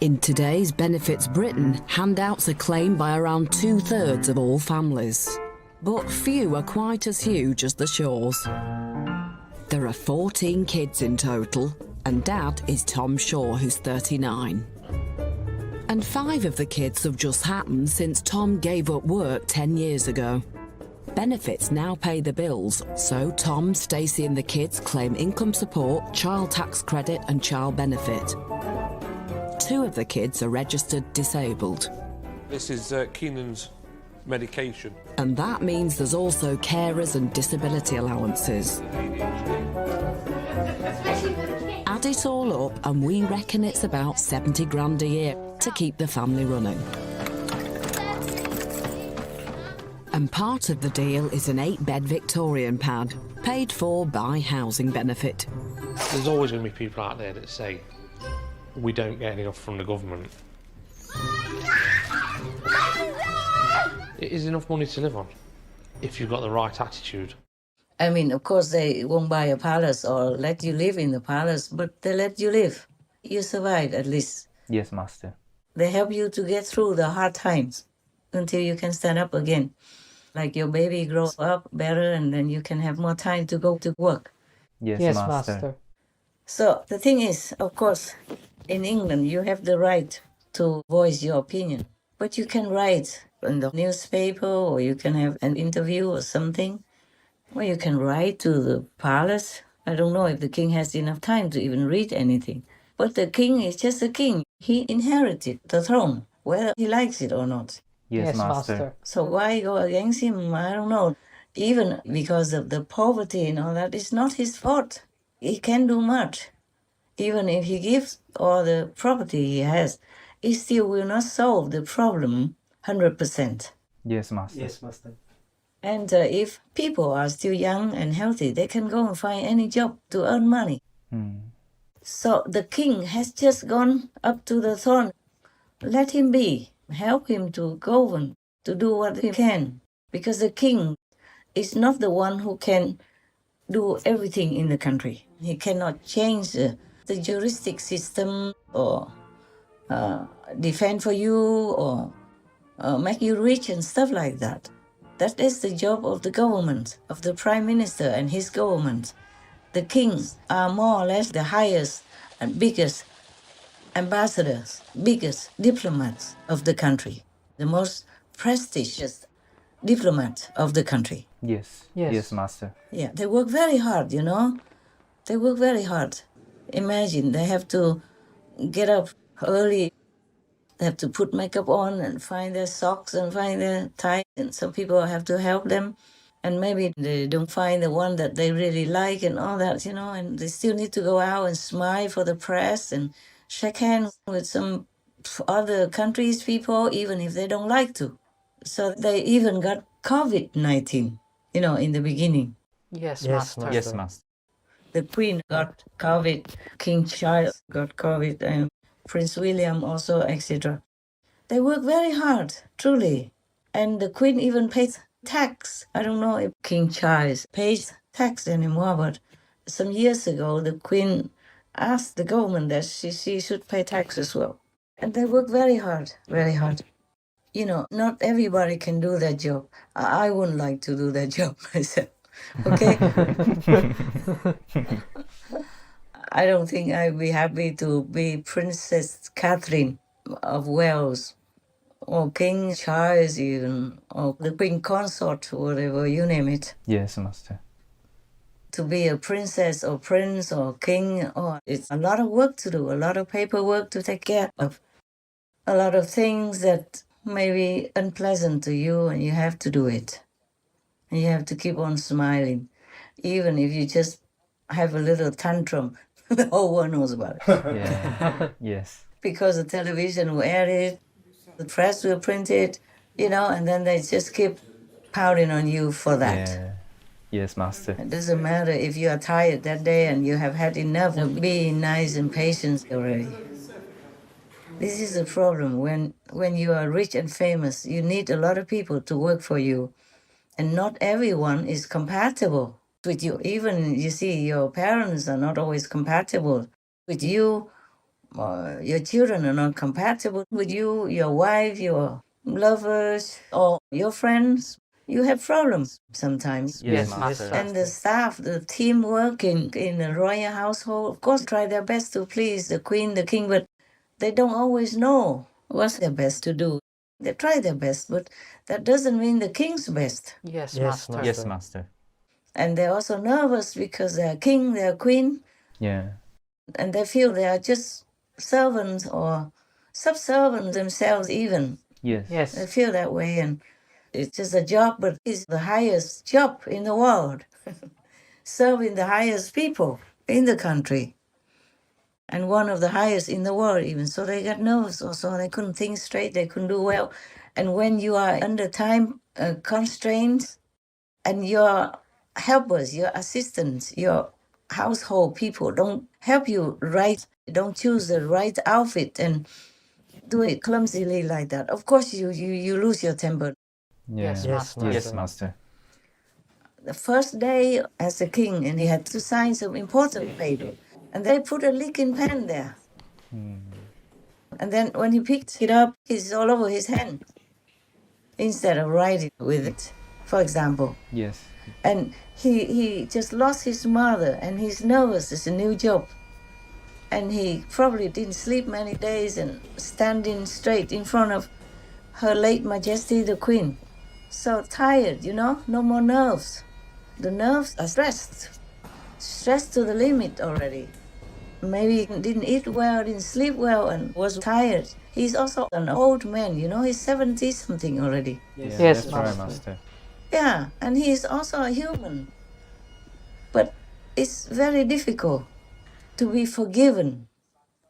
In today's Benefits Britain, handouts are claimed by around 2/3 of all families. But few are quite as huge as the Shaws. There are 14 kids in total, and Dad is Tom Shaw, who's 39. And 5 of the kids have just happened since Tom gave up work 10 years ago. Benefits now pay the bills, so Tom, Stacey and the kids claim income support, child tax credit and child benefit. 2 of the kids are registered disabled. This is Keenan's medication. And that means there's also carers and disability allowances. Add it all up and we reckon it's about 70 grand a year to keep the family running. And part of the deal is an 8-bed Victorian pad, paid for by housing benefit. There's always going to be people out there that say, we don't get enough from the government. It is enough money to live on, if you've got the right attitude. I mean, of course, they won't buy a palace or let you live in the palace, but they let you live. You survive, at least. Yes, Master. They help you to get through the hard times until you can stand up again. Like your baby grows up better and then you can have more time to go to work. Yes, Yes, Master. Master. So the thing is, of course, in England, you have the right to voice your opinion. But you can write in the newspaper or you can have an interview or something. Or you can write to the palace. I don't know if the king has enough time to even read anything. But the king is just a king. He inherited the throne, whether he likes it or not. Yes, Master. So why go against him? I don't know. Even because of the poverty and all that, it's not his fault. He can do much. Even if he gives all the property he has, it still will not solve the problem 100%. Yes, Master. Yes, Master. And if people are still young and healthy, they can go and find any job to earn money. So the king has just gone up to the throne. Let him be. Help him to govern, to do what he can. Because the king is not the one who can do everything in the country. He cannot change the juristic system or defend for you or make you rich and stuff like that. That is the job of the government, of the prime minister and his government. The kings are more or less the highest and biggest ambassadors, biggest diplomats of the country, the most prestigious diplomat of the country. Yes. Yes. Yes, master. Yeah, they work very hard, you know. They work very hard. Imagine they have to get up early. They have to put makeup on and find their socks and find their tie. And some people have to help them. And maybe they don't find the one that they really like and all that, you know. And they still need to go out and smile for the press and shake hands with some other countries' people, even if they don't like to. So they even got COVID-19, you know, in the beginning. Yes, Yes, master. Yes, master. The Queen got COVID, King Charles got COVID, and Prince William also, etc. They work very hard, truly. And the Queen even pays tax. I don't know if King Charles pays tax anymore, but some years ago, the Queen asked the government that she should pay tax as well. And they work very hard, very hard. You know, not everybody can do that job. I wouldn't like to do that job myself. Okay? I don't think I'd be happy to be Princess Catherine of Wales or King Charles even, or the Queen Consort, whatever you name it. Yes, master. To be a princess or prince or king, it's a lot of work to do, a lot of paperwork to take care of, a lot of things that may be unpleasant to you, and you have to do it. And you have to keep on smiling. Even if you just have a little tantrum, the whole world knows about it. Yeah. Yes. Because the television will air it, the press will print it, you know, and then they just keep pounding on you for that. Yeah. Yes, master. It doesn't matter if you are tired that day and you have had enough of being nice and patient already. This is the problem. When you are rich and famous, you need a lot of people to work for you. And not everyone is compatible with you. Even, you see, your parents are not always compatible with you. Your children are not compatible with you, your wife, your lovers, or your friends. You have problems sometimes. Yes, master. And the staff, the team working in the royal household, of course, try their best to please the queen, the king, but they don't always know what's their best to do. They try their best, but that doesn't mean the king's best. Yes, Yes, master. Yes, master. And they're also nervous because they're king, they're queen, Yeah. and they feel they are just servants or subservient themselves even. Yes. They Yes. feel that way, and it's just a job, but it's the highest job in the world. Serving the highest people in the country. And one of the highest in the world even. So they got nerves also. They couldn't think straight. They couldn't do well. And when you are under time constraints and your helpers, your assistants, your household people don't help you right, don't choose the right outfit and do it clumsily like that, of course you lose your temper. Yeah. Yes, Yes, master. Yes, master. The first day as a king, and he had to sign some important paper, and they put a leaking pen there. And then when he picked it up, it's all over his hand instead of writing with it, for example. Yes. And he just lost his mother, and he's nervous. It's a new job. And he probably didn't sleep many days and standing straight in front of Her late Majesty the Queen. So tired, you know, no more nerves. The nerves are stressed to the limit already. Maybe he didn't eat well, didn't sleep well, and was tired. He's also an old man, you know, he's 70-something already. Yes, Yes, that's right, master. master. Yeah, and he's also a human. But it's very difficult to be forgiven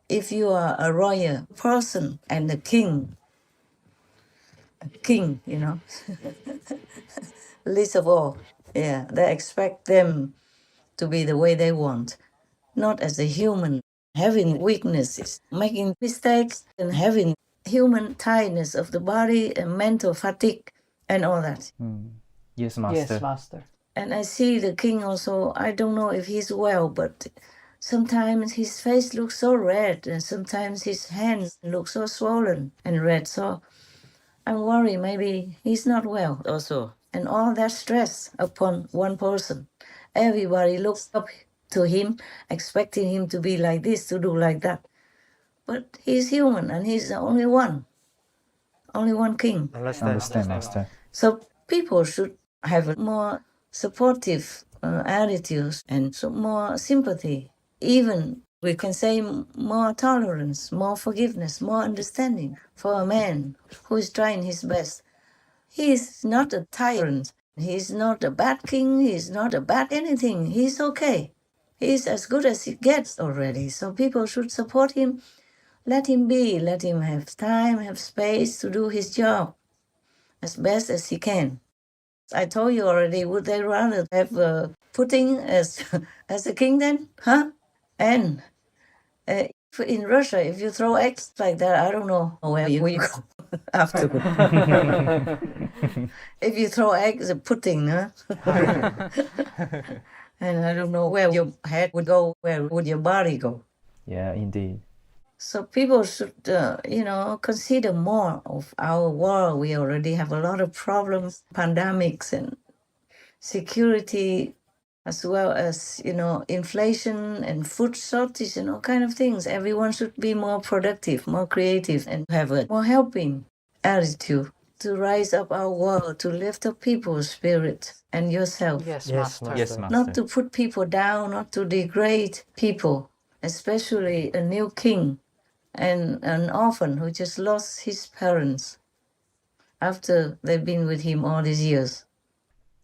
if you are a royal person and a king. A king, you know. least of all. Yeah, they expect them to be the way they want, not as a human, having weaknesses, making mistakes, and having human tiredness of the body and mental fatigue and all that. Yes, Master. Yes, Master. And I see the king also, I don't know if he's well, but sometimes his face looks so red and sometimes his hands look so swollen and red. So I'm worried maybe he's not well also. And all that stress upon one person. Everybody looks up to him, expecting him to be like this, to do like that. But he's human and he's the only one king. Understand, Master. So people should have a more supportive attitudes and so more sympathy. Even we can say more tolerance, more forgiveness, more understanding for a man who is trying his best. He is not a tyrant. He's not a bad king. He's not a bad anything. He's okay. He's as good as he gets already. So people should support him. Let him be. Let him have time, have space to do his job as best as he can. I told you already, would they rather have Putin as a king then? Huh? And in Russia, if you throw eggs like that, I don't know where you will go after. If you throw eggs at Putin, huh? And I don't know where your head would go, where would your body go? Yeah, indeed. So people should, consider more of our world. We already have a lot of problems, pandemics and security, as well as, inflation and food shortage and all kind of things. Everyone should be more productive, more creative, and have a more helping attitude to rise up our world, to lift up people's spirit and yourself. Yes, Master. Yes, Master. Not to put people down, not to degrade people, especially a new king and an orphan who just lost his parents after they've been with him all these years.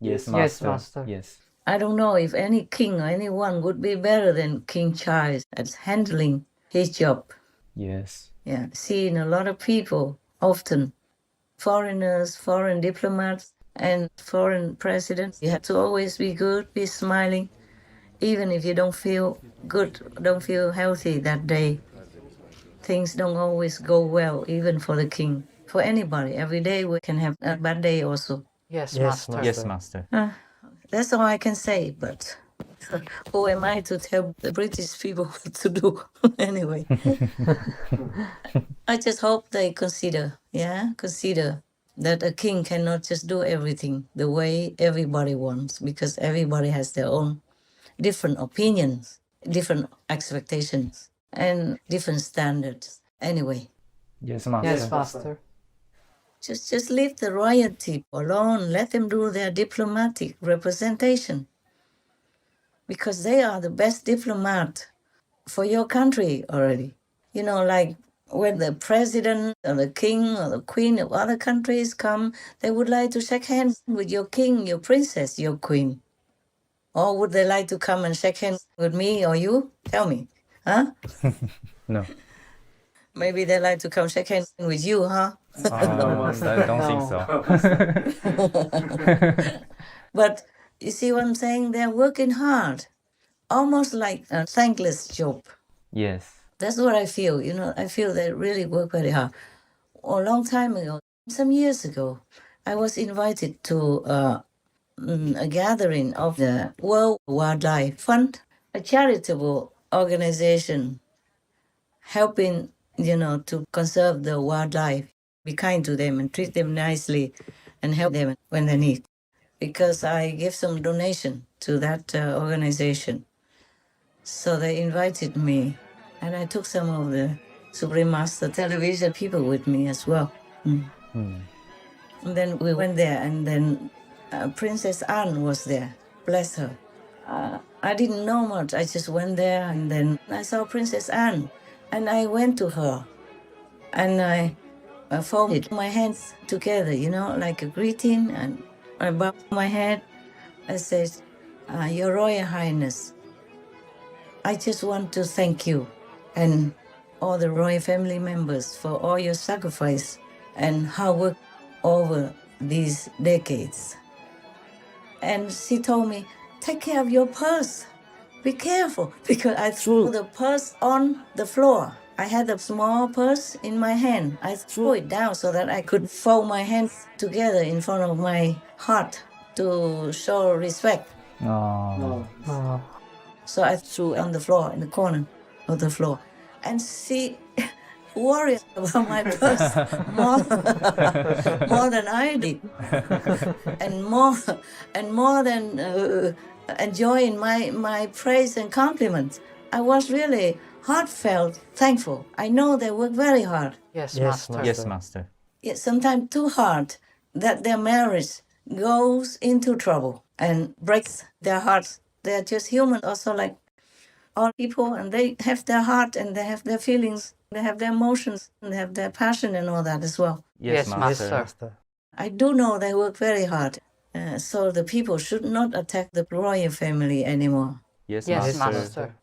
Yes, Master. Yes, Master. Yes. I don't know if any king or anyone would be better than King Charles at handling his job. Yes. Yeah, seeing a lot of people, often foreigners, foreign diplomats, and foreign presidents. You have to always be good, be smiling, even if you don't feel good, don't feel healthy that day. Things don't always go well, even for the king. For anybody, every day we can have a bad day also. Yes, Master. Yes, Master. That's all I can say, but who am I to tell the British people what to do? Anyway, I just hope they consider that a king cannot just do everything the way everybody wants, because everybody has their own different opinions, different expectations, and different standards. Anyway. Yes, Master. Yes, Master. Just leave the royalty alone. Let them do their diplomatic representation, because they are the best diplomat for your country already. Like when the president or the king or the queen of other countries come, they would like to shake hands with your king, your princess, your queen. Or would they like to come and shake hands with me or you? Tell me, huh? No. Maybe they like to come shake hands with you, huh? I don't think so. But you see what I'm saying? They're working hard, almost like a thankless job. Yes. That's what I feel. I feel they really work very hard. A long time ago, some years ago, I was invited to a gathering of the World Wildlife Fund, a charitable organization helping, to conserve the wildlife, be kind to them and treat them nicely and help them when they need. Because I give some donation to that organization. So they invited me, and I took some of the Supreme Master television people with me as well. And then we went there, and then Princess Anne was there, bless her. I didn't know much, I just went there, and then I saw Princess Anne, and I went to her, and I folded my hands together, like a greeting, and I bowed my head. I said, Your Royal Highness, I just want to thank you and all the royal family members for all your sacrifice and hard work over these decades. And she told me, take care of your purse. Be careful, because I threw the purse on the floor. I had a small purse in my hand. I threw it down so that I could fold my hands together in front of my heart to show respect. So I threw it on the floor, in the corner of the floor. And she worried about my purse more than I did. and more than enjoying my praise and compliments. I was really heartfelt thankful. I know they work very hard. Yes, Master. Yes, Master. Yet sometimes too hard that their marriage goes into trouble and breaks their hearts. They're just human also like all people, and they have their heart and they have their feelings, they have their emotions, and they have their passion and all that as well. Yes, Master. I do know they work very hard. So the people should not attack the royal family anymore. Yes, Master.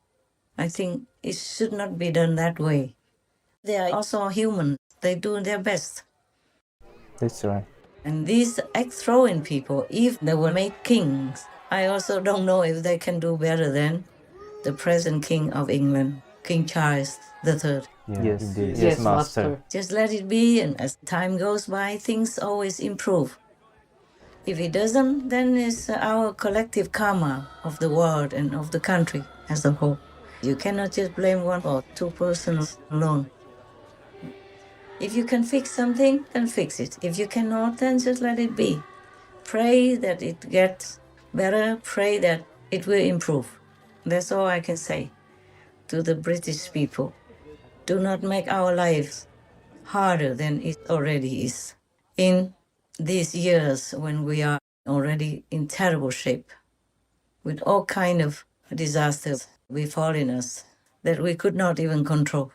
I think it should not be done that way. They are also human. They do their best. That's right. And these ex-throwing people, if they were made kings, I also don't know if they can do better than the present King of England, King Charles III. Yes, indeed. Yes, Master. Just let it be, and as time goes by, things always improve. If it doesn't, then it's our collective karma of the world and of the country as a whole. You cannot just blame one or two persons alone. If you can fix something, then fix it. If you cannot, then just let it be. Pray that it gets better. Pray that it will improve. That's all I can say to the British people. Do not make our lives harder than it already is. In these years when we are already in terrible shape, with all kind of disasters befalling us that we could not even control.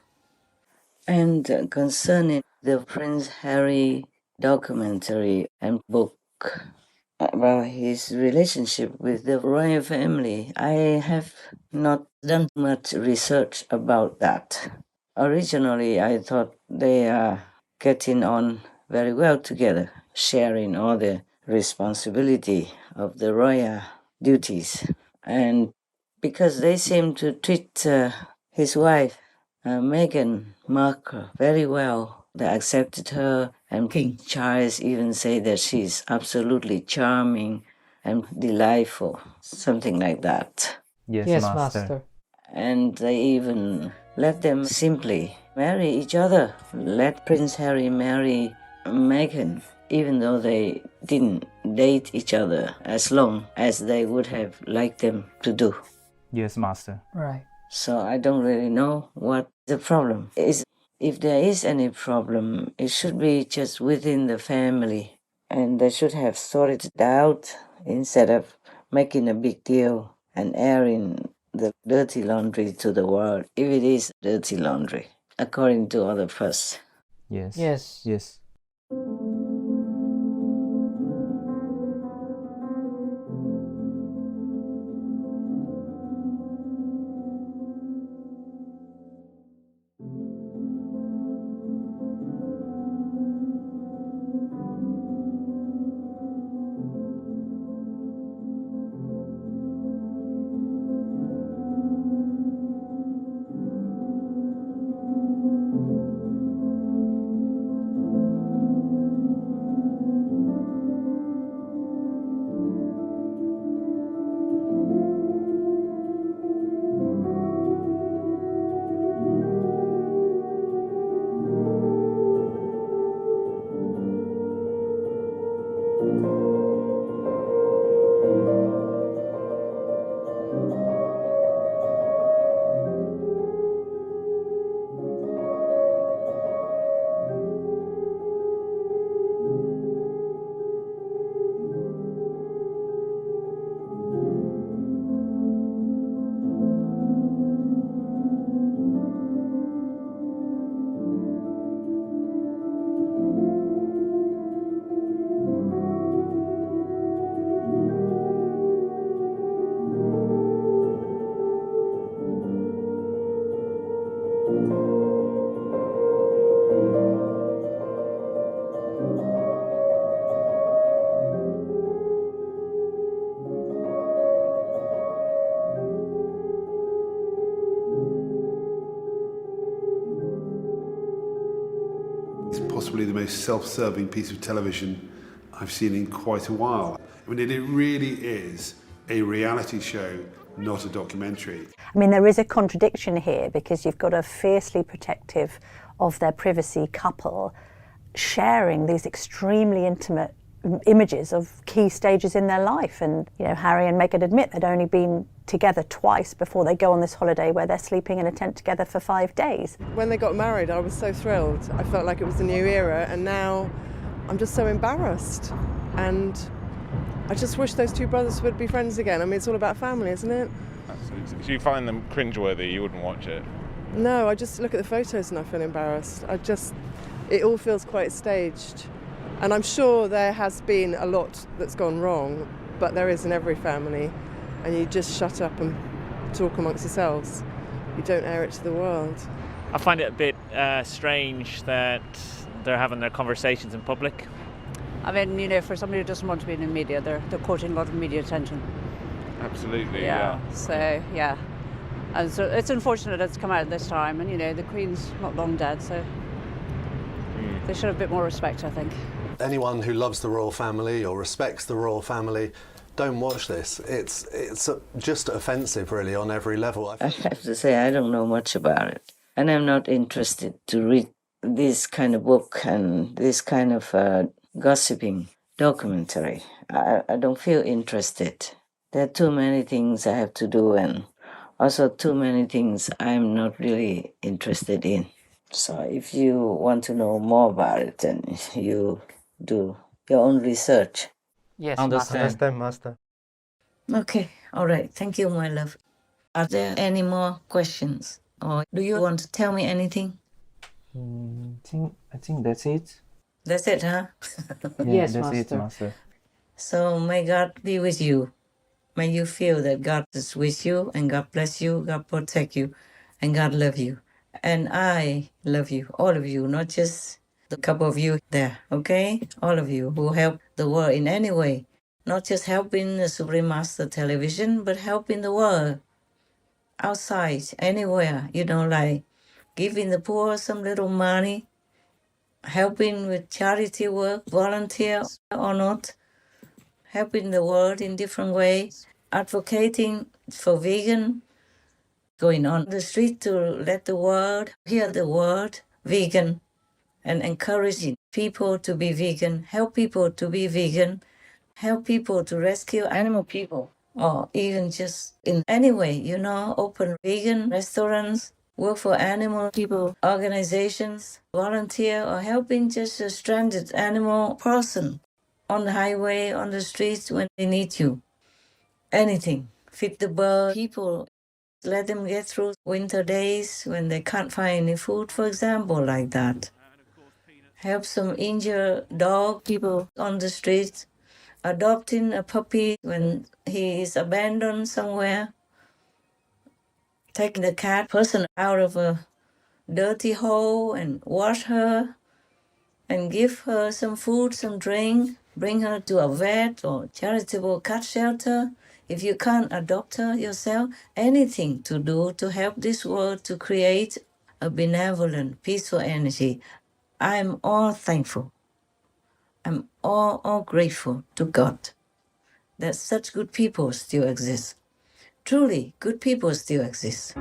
And concerning the Prince Harry documentary and book about his relationship with the royal family, I have not done much research about that. Originally, I thought they are getting on very well together, sharing all the responsibility of the royal duties. And because they seem to treat his wife, Meghan Markle, very well. They accepted her, and King Charles even said that she's absolutely charming and delightful, something like that. Yes, Master. And they even let them simply marry each other. Let Prince Harry marry Meghan, even though they didn't date each other as long as they would have liked them to do. Yes, Master. Right. So I don't really know what the problem is. If there is any problem, it should be just within the family, and they should have sorted it out instead of making a big deal and airing the dirty laundry to the world, if it is dirty laundry, according to other press. Yes. Yes. Yes. possibly the most self-serving piece of television I've seen in quite a while. I mean, it really is a reality show, not a documentary. I mean, there is a contradiction here because you've got a fiercely protective of their privacy couple sharing these extremely intimate images of key stages in their life. And, you know, Harry and Meghan admit they'd only been together twice before they go on this holiday where they're sleeping in a tent together for 5 days. When they got married, I was so thrilled. I felt like it was a new era, and now I'm just so embarrassed. And I just wish those two brothers would be friends again. I mean, it's all about family, isn't it? If you find them cringeworthy, you wouldn't watch it? No, I just look at the photos and I feel embarrassed. It all feels quite staged. And I'm sure there has been a lot that's gone wrong, but there is in every family. And you just shut up and talk amongst yourselves. You don't air it to the world. I find it a bit strange that they're having their conversations in public. I mean, you know, for somebody who doesn't want to be in the media, they're courting a lot of media attention. Absolutely, So, yeah. And so it's unfortunate it's come out at this time, and, you know, the Queen's not long dead, so they should have a bit more respect, I think. Anyone who loves the royal family or respects the royal family, don't watch this. It's just offensive, really, on every level. I have to say I don't know much about it, and I'm not interested to read this kind of book and this kind of gossiping documentary. I don't feel interested. There are too many things I have to do, and also too many things I'm not really interested in. So if you want to know more about it, then you do your own research. Yes, Understand, Master. Okay, all right. Thank you, my love. Are there any more questions? Or do you want to tell me anything? I think that's it. That's it, huh? Yes, that's Master. it, Master. So may God be with you. May you feel that God is with you, and God bless you, God protect you, and God love you. And I love you, all of you, not just the couple of you there, okay? All of you who help the world in any way. Not just helping the Supreme Master Television, but helping the world outside, anywhere, you know, like giving the poor some little money, helping with charity work, volunteer or not, helping the world in different ways, advocating for vegan, going on the street to let the world hear the word vegan, and encouraging people to be vegan, help people to be vegan, help people to rescue animal people, or even just in any way, you know, open vegan restaurants, work for animal people, organizations, volunteer, or helping just a stranded animal person on the highway, on the streets when they need you. Anything. Feed the bird people. Let them get through winter days when they can't find any food, for example, like that. Help some injured dog people on the streets. Adopting a puppy when he is abandoned somewhere. Taking the cat person out of a dirty hole and wash her and give her some food, some drink. Bring her to a vet or charitable cat shelter. If you can't adopt her yourself, anything to do to help this world to create a benevolent, peaceful energy. I'm all thankful. I'm all grateful to God that such good people still exist. Truly, good people still exist.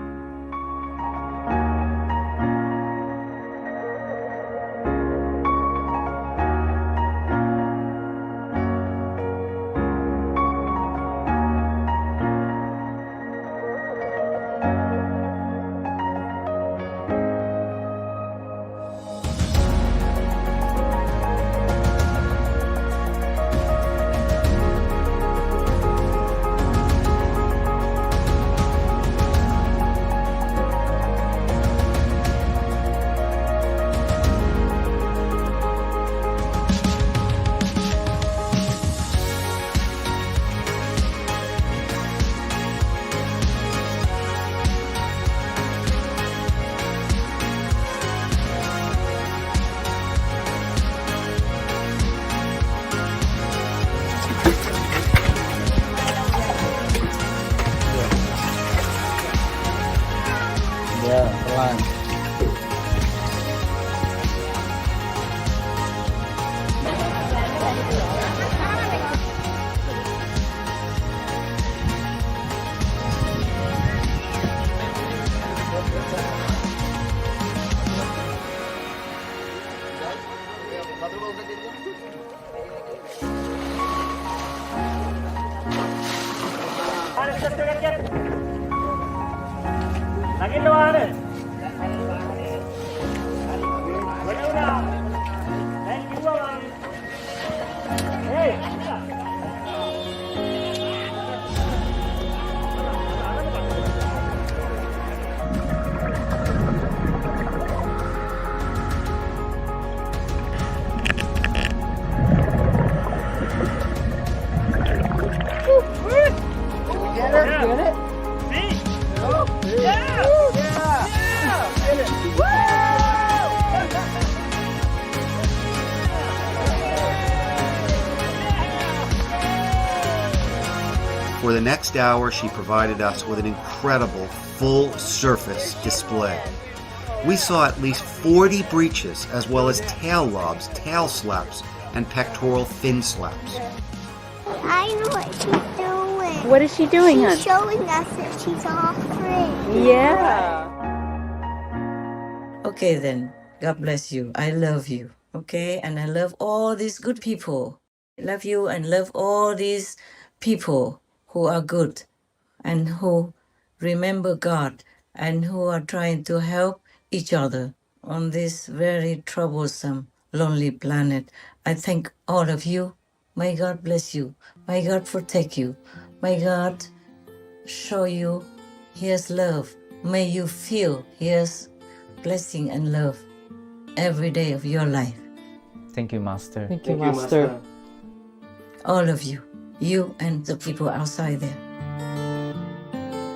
For the next hour, she provided us with an incredible full-surface display. We saw at least 40 breaches, as well as tail lobs, tail slaps, and pectoral fin slaps. I know what she's doing. What is she doing, She's showing us that she's offering. Yeah. Okay then, God bless you. I love you. Okay, and I love all these good people. I love you and love all these people who are good and who remember God and who are trying to help each other on this very troublesome, lonely planet. I thank all of you. May God bless you. May God protect you. May God show you His love. May you feel His blessing and love every day of your life. Thank you, Master. Thank you, Master. All of you. You and the people outside there.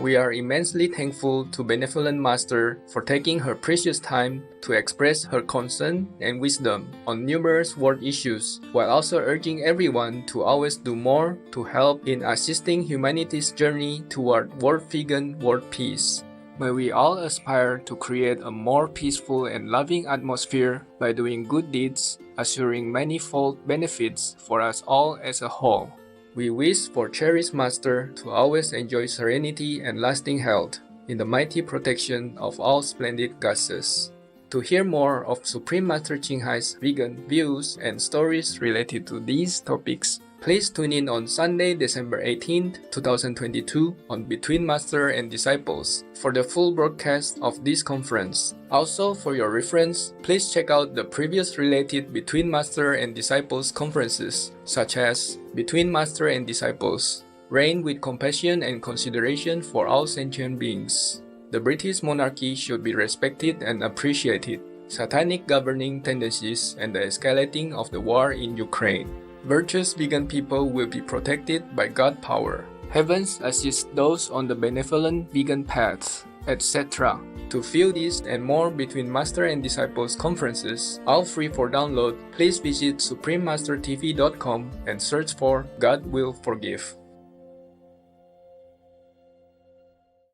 We are immensely thankful to Benevolent Master for taking her precious time to express her concern and wisdom on numerous world issues, while also urging everyone to always do more to help in assisting humanity's journey toward world vegan world peace. May we all aspire to create a more peaceful and loving atmosphere by doing good deeds, assuring manifold benefits for us all as a whole. We wish for cherished Master to always enjoy serenity and lasting health in the mighty protection of all splendid goddesses. To hear more of Supreme Master Ching Hai's vegan views and stories related to these topics, please tune in on Sunday, December 18th, 2022 on Between Master and Disciples for the full broadcast of this conference. Also, for your reference, please check out the previous related Between Master and Disciples conferences, such as Between Master and Disciples, Reign with Compassion and Consideration for All Sentient Beings. The British monarchy should be respected and appreciated. Satanic governing tendencies and the escalating of the war in Ukraine. Virtuous vegan people will be protected by God power. Heavens assist those on the benevolent vegan path, etc. To view this and more Between Master and Disciples conferences, all free for download, please visit suprememastertv.com and search for God Will Forgive.